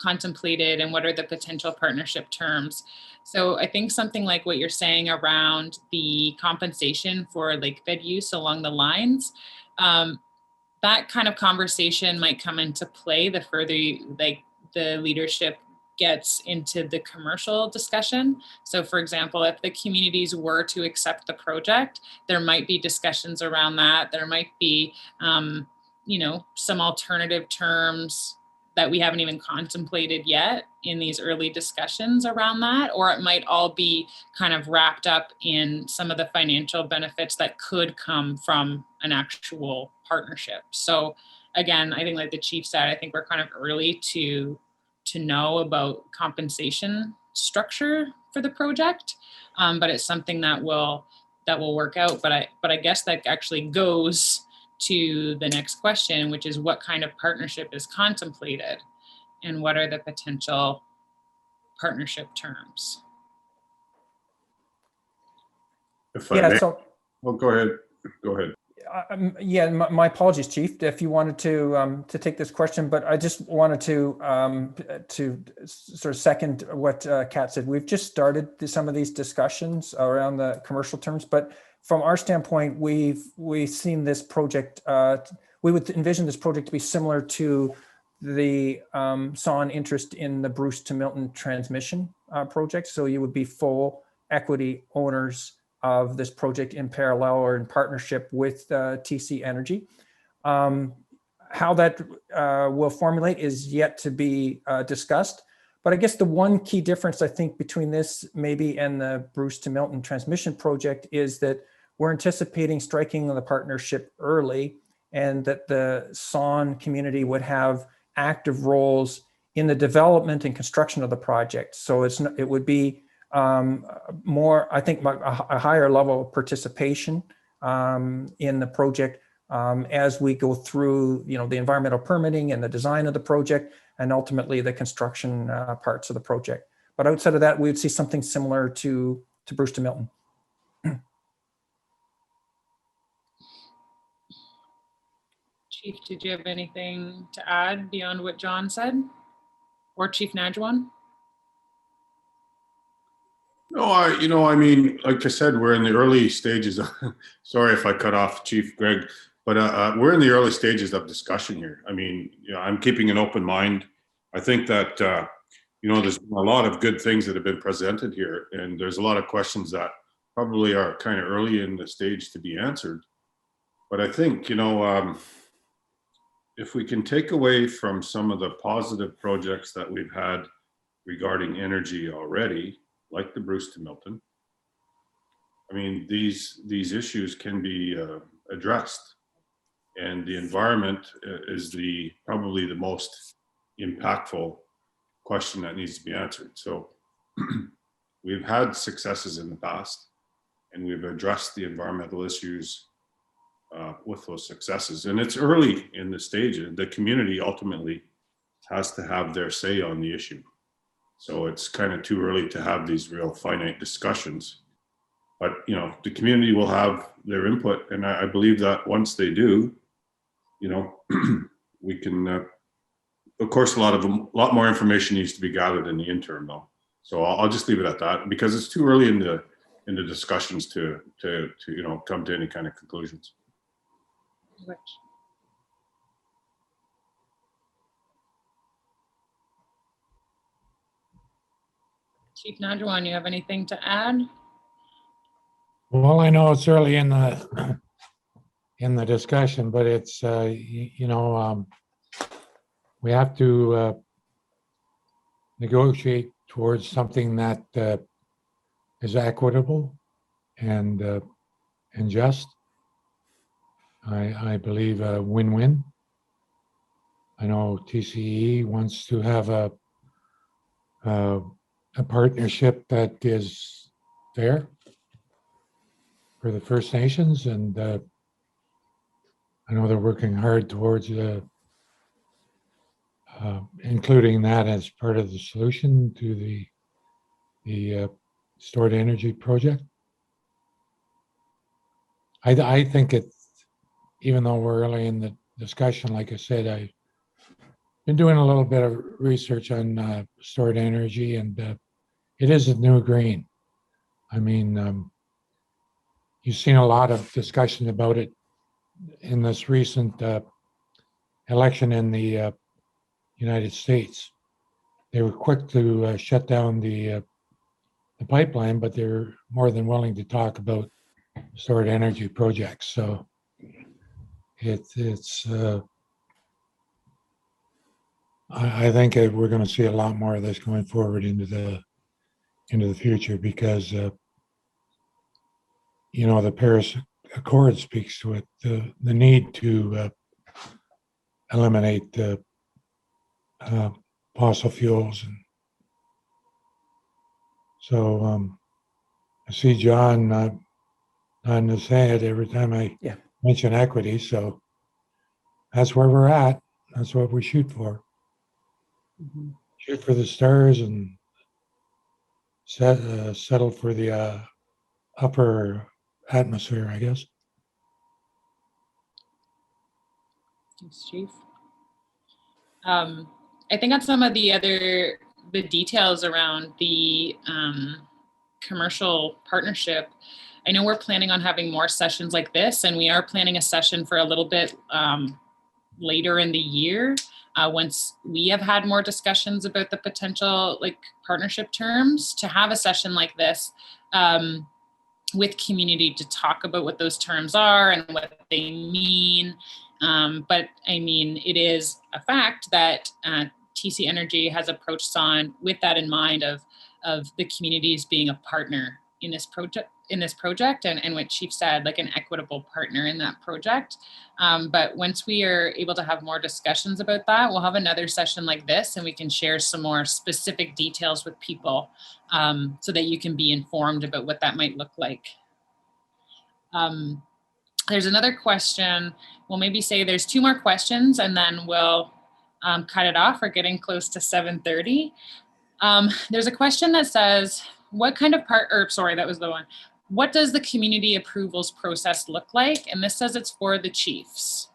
contemplated and what are the potential partnership terms. So I think something like what you're saying around the compensation for lake bed use along the lines, that kind of conversation might come into play the further the leadership gets into the commercial discussion. So for example, if the communities were to accept the project, there might be discussions around that. There might be, some alternative terms that we haven't even contemplated yet in these early discussions around that, or it might all be kind of wrapped up in some of the financial benefits that could come from an actual partnership. So again, I think like the chief said, I think we're kind of early to know about compensation structure for the project, but it's something that will work out. But I guess that actually goes to the next question, which is what kind of partnership is contemplated and what are the potential partnership terms? If I Yeah, may, so, well, go ahead. Go ahead. yeah, my apologies, Chief, if you wanted to take this question, but I just wanted to sort of second what Kat said. We've just started some of these discussions around the commercial terms, but from our standpoint, we've seen this project. We would envision this project to be similar to the SON interest in the Bruce to Milton transmission project. So you would be full equity owners of this project in parallel or in partnership with TC Energy. How that will formulate is yet to be discussed. But I guess the one key difference I think between this maybe and the Bruce to Milton transmission project is that we're anticipating striking the partnership early, and that the SON community would have active roles in the development and construction of the project. So it would be more, I think, a higher level of participation in the project as we go through, the environmental permitting and the design of the project, and ultimately the construction parts of the project. But outside of that, we would see something similar to Bruce to Milton. Chief, did you have anything to add beyond what John said? Or Chief Najwan? No, I mean, like I said, we're in the early stages. Sorry if I cut off Chief Greg, but we're in the early stages of discussion here. I mean, I'm keeping an open mind. I think that, there's been a lot of good things that have been presented here, and there's a lot of questions that probably are kind of early in the stage to be answered. But I think, if we can take away from some of the positive projects that we've had regarding energy already, like the Bruce to Milton, I mean, these issues can be addressed, and the environment is probably the most impactful question that needs to be answered. So we've had successes in the past, and we've addressed the environmental issues with those successes. And it's early in the stage. The community ultimately has to have their say on the issue. So it's kind of too early to have these real finite discussions. But, the community will have their input. And I believe that once they do, we can, of course, a lot more information needs to be gathered in the interim though. So I'll just leave it at that, because it's too early in the discussions to come to any kind of conclusions. Which? Chief Najwan, you have anything to add? Well, I know it's early in the discussion, but it's we have to negotiate towards something that is equitable and just. I believe a win-win. I know TCE wants to have a partnership that is fair for the First Nations, and I know they're working hard towards including that as part of the solution to the stored energy project. I think it's, even though we're early in the discussion, like I said, I've been doing a little bit of research on stored energy, and it is a new green. I mean, you've seen a lot of discussion about it in this recent election in the United States. They were quick to shut down the pipeline, but they're more than willing to talk about stored energy projects. So it's I think we're going to see a lot more of this going forward into the future, because the Paris Accord speaks to it, the need to eliminate the fossil fuels. And so I see John nodding his head every time I Yeah. mention equity. So that's where we're at. That's what we shoot for. Mhm. Shoot for the stars and settle for the upper atmosphere, I guess. Thanks, Chief. I think on some of the details around the commercial partnership, I know we're planning on having more sessions like this, and we are planning a session for a little bit later in the year, once we have had more discussions about the potential like partnership terms, to have a session like this with community to talk about what those terms are and what they mean. But I mean, it is a fact that TC Energy has approached SON with that in mind of the communities being a partner in this project, and what Chief said, like an equitable partner in that project. But once we are able to have more discussions about that, we'll have another session like this, and we can share some more specific details with people, so that you can be informed about what that might look like. There's another question. We'll maybe say there's 2 more questions, and then we'll cut it off. We're getting close to 7:30. There's a question that says, what kind of that was the one. What does the community approvals process look like? And this says it's for the chiefs.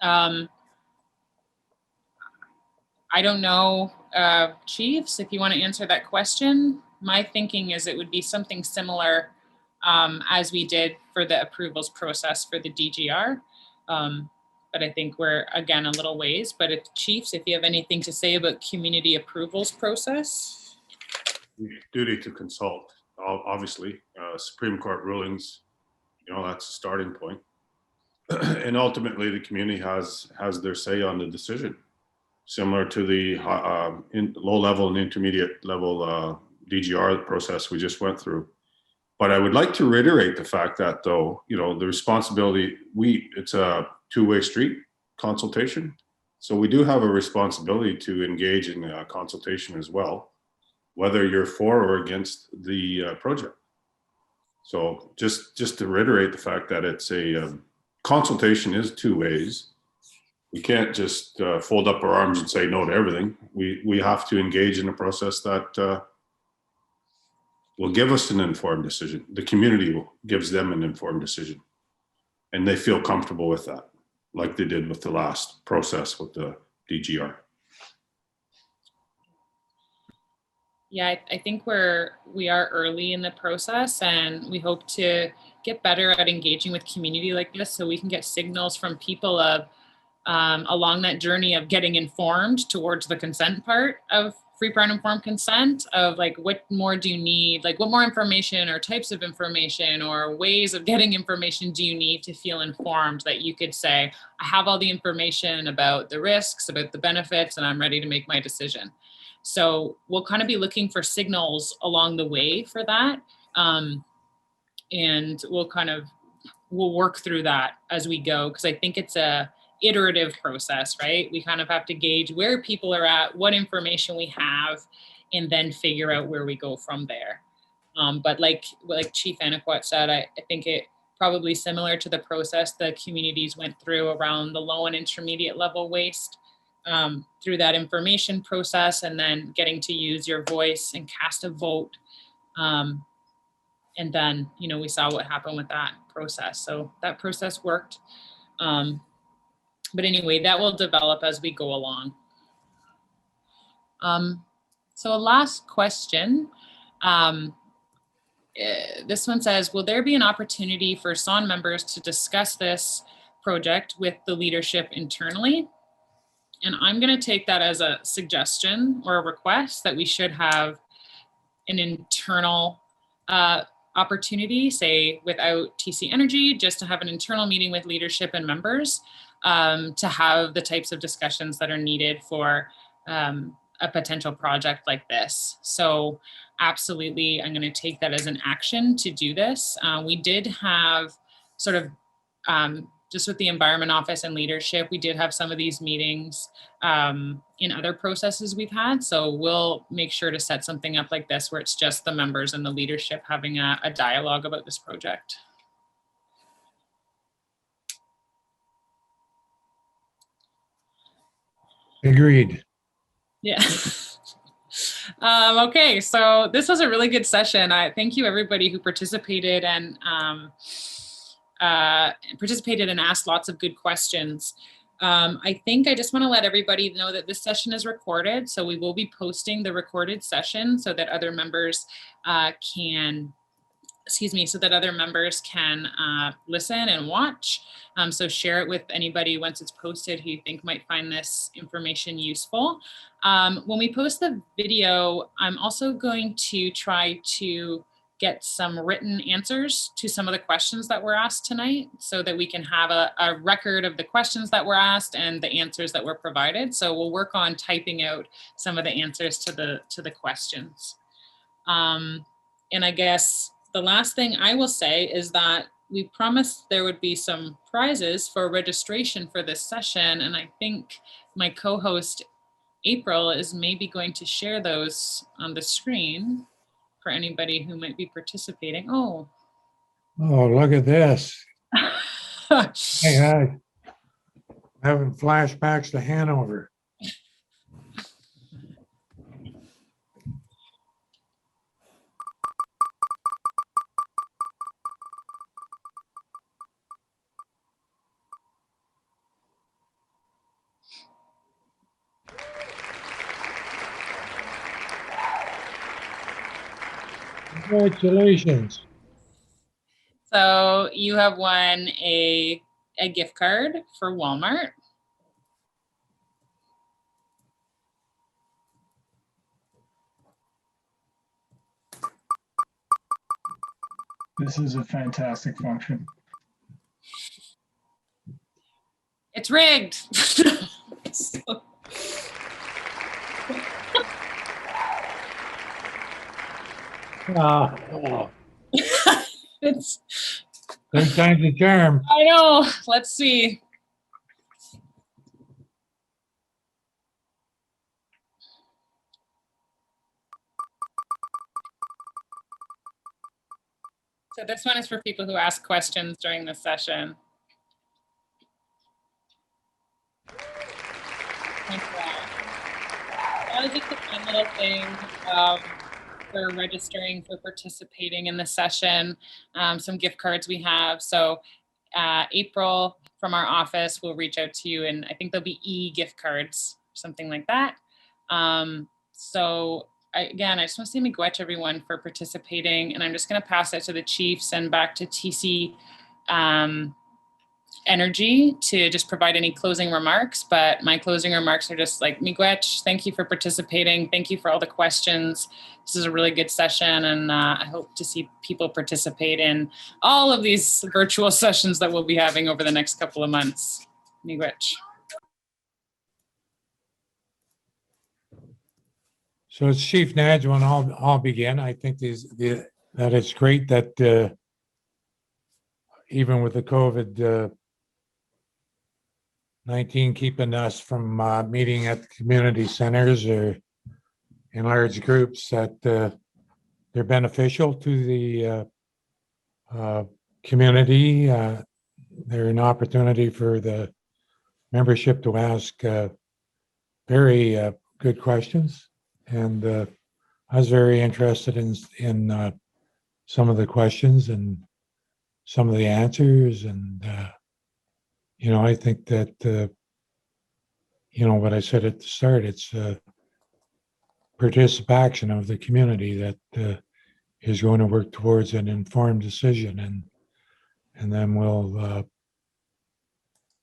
I don't know, chiefs, if you want to answer that question. My thinking is it would be something similar as we did for the approvals process for the DGR. But I think we're, again, a little ways. But if chiefs, if you have anything to say about community approvals process. Duty to consult, obviously, Supreme Court rulings, that's a starting point. And ultimately the community has their say on the decision, similar to the low level and intermediate level DGR process we just went through. But I would like to reiterate the fact that, though, the responsibility, it's a two-way street consultation. So we do have a responsibility to engage in a consultation as well, whether you're for or against the project. So just to reiterate the fact that it's a consultation is 2 ways. We can't just fold up our arms and say no to everything. We have to engage in a process that will give us an informed decision. The community gives them an informed decision, and they feel comfortable with that, like they did with the last process with the DGR. Yeah, I think we are early in the process, and we hope to get better at engaging with community like this, so we can get signals from people of along that journey of getting informed towards the consent part of free, prior, and informed consent, of like, what more do you need? Like, what more information or types of information or ways of getting information do you need to feel informed, that you could say, I have all the information about the risks, about the benefits, and I'm ready to make my decision. So we'll kind of be looking for signals along the way for that. And we'll work through that as we go, because I think it's a iterative process, right? We kind of have to gauge where people are at, what information we have, and then figure out where we go from there. But like Chief Anaquat said, I think it probably similar to the process the communities went through around the low and intermediate level waste, through that information process, and then getting to use your voice and cast a vote. And then, we saw what happened with that process. So that process worked. But anyway, that will develop as we go along. So a last question. This one says, will there be an opportunity for SON members to discuss this project with the leadership internally? And I'm going to take that as a suggestion or a request that we should have an internal opportunity, say without TC Energy, just to have an internal meeting with leadership and members, to have the types of discussions that are needed for a potential project like this. So absolutely, I'm going to take that as an action to do this. We did have sort of just with the Environment Office and leadership, we did have some of these meetings in other processes we've had. So we'll make sure to set something up like this where it's just the members and the leadership having a dialogue about this project. Agreed. Yeah. Okay, so this was a really good session. I thank you everybody who participated and asked lots of good questions. I think I just want to let everybody know that this session is recorded, so we will be posting the recorded session so that other members can listen and watch. So share it with anybody once it's posted who you think might find this information useful. When we post the video, I'm also going to try to get some written answers to some of the questions that were asked tonight so that we can have a record of the questions that were asked and the answers that were provided. So we'll work on typing out some of the answers to the questions. And I guess the last thing I will say is that we promised there would be some prizes for registration for this session. And I think my co-host April is maybe going to share those on the screen for anybody who might be participating. Oh, Look at this. Hey, having flashbacks to Hanover. Congratulations. So you have won a gift card for Walmart. This is a fantastic function. It's rigged. It's, Third time's a charm. I know. Let's see. So this one is for people who ask questions during the session. That was just a fun little thing for registering, for participating in the session. Some gift cards we have. So April from our office will reach out to you, and I think there'll be e-gift cards, something like that. So again, I just want to say miigwech everyone for participating, and I'm just going to pass it to the chiefs and back to TC Energy to just provide any closing remarks. But my closing remarks are just like, miigwech, thank you for participating. Thank you for all the questions. This is a really good session, and I hope to see people participate in all of these virtual sessions that we'll be having over the next couple of months. Miigwech. So it's Chief Najwan. I'll begin. I think that it's great that even with the COVID-19 keeping us from meeting at community centers or in large groups, that they're beneficial to the community. They're an opportunity for the membership to ask very good questions. And I was very interested in some of the questions and some of the answers. And, I think that, what I said at the start, it's participation of the community that is going to work towards an informed decision. And then we'll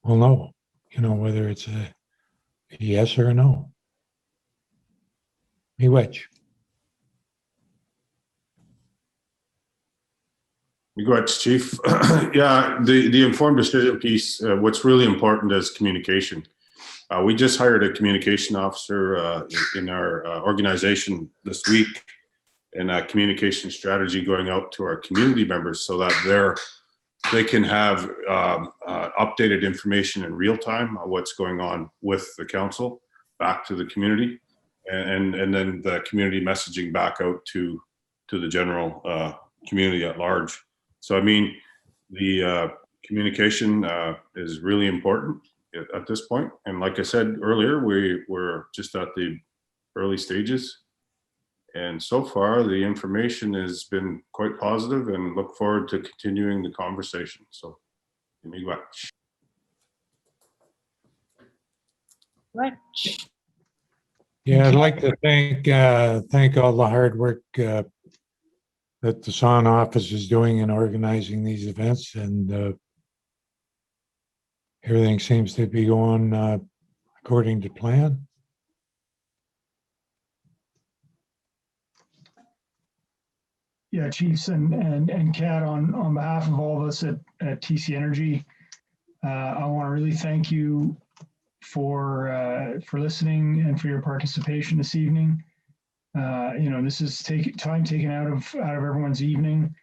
know, whether it's a yes or a no. Miigwech. Miigwech, Chief. Yeah, the informed decision piece, what's really important is communication. We just hired a communication officer in our organization this week, and a communication strategy going out to our community members so that they're they can have updated information in real time on what's going on with the council back to the community, and then the community messaging back out to the general community at large. So I mean, the communication is really important at this point. And like I said earlier, we're just at the early stages. And so far, the information has been quite positive, and look forward to continuing the conversation. So, Yeah, I'd like to thank all the hard work that the SON office is doing in organizing these events, and everything seems to be going according to plan. Yeah, Chiefs and Kat, on behalf of all of us at TC Energy, I want to really thank you for listening and for your participation this evening. This is time taken out of everyone's evening.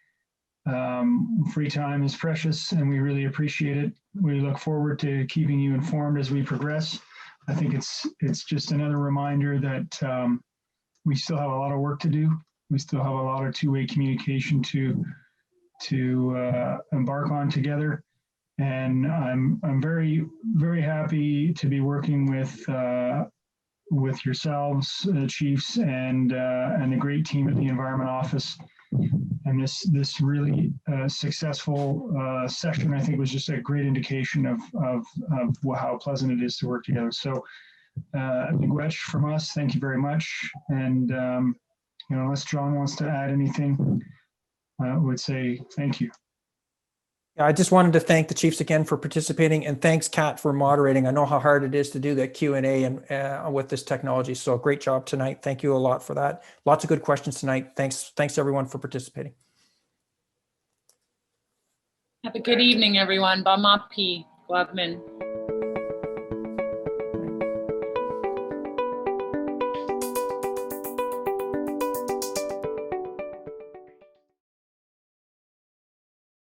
Free time is precious, and we really appreciate it. We look forward to keeping you informed as we progress. I think it's just another reminder that we still have a lot of work to do. We still have a lot of two-way communication to embark on together. And I'm very, very happy to be working with yourselves, Chiefs, and the great team at the Environment Office. And this really successful session, I think, was just a great indication of how pleasant it is to work together. So a big wedge from us. Thank you very much. And unless John wants to add anything, I would say thank you. I just wanted to thank the Chiefs again for participating, and thanks, Kat, for moderating. I know how hard it is to do that Q&A and with this technology. So great job tonight. Thank you a lot for that. Lots of good questions tonight. Thanks everyone for participating. Have a good evening, everyone. Ba ma pi, Guadmin.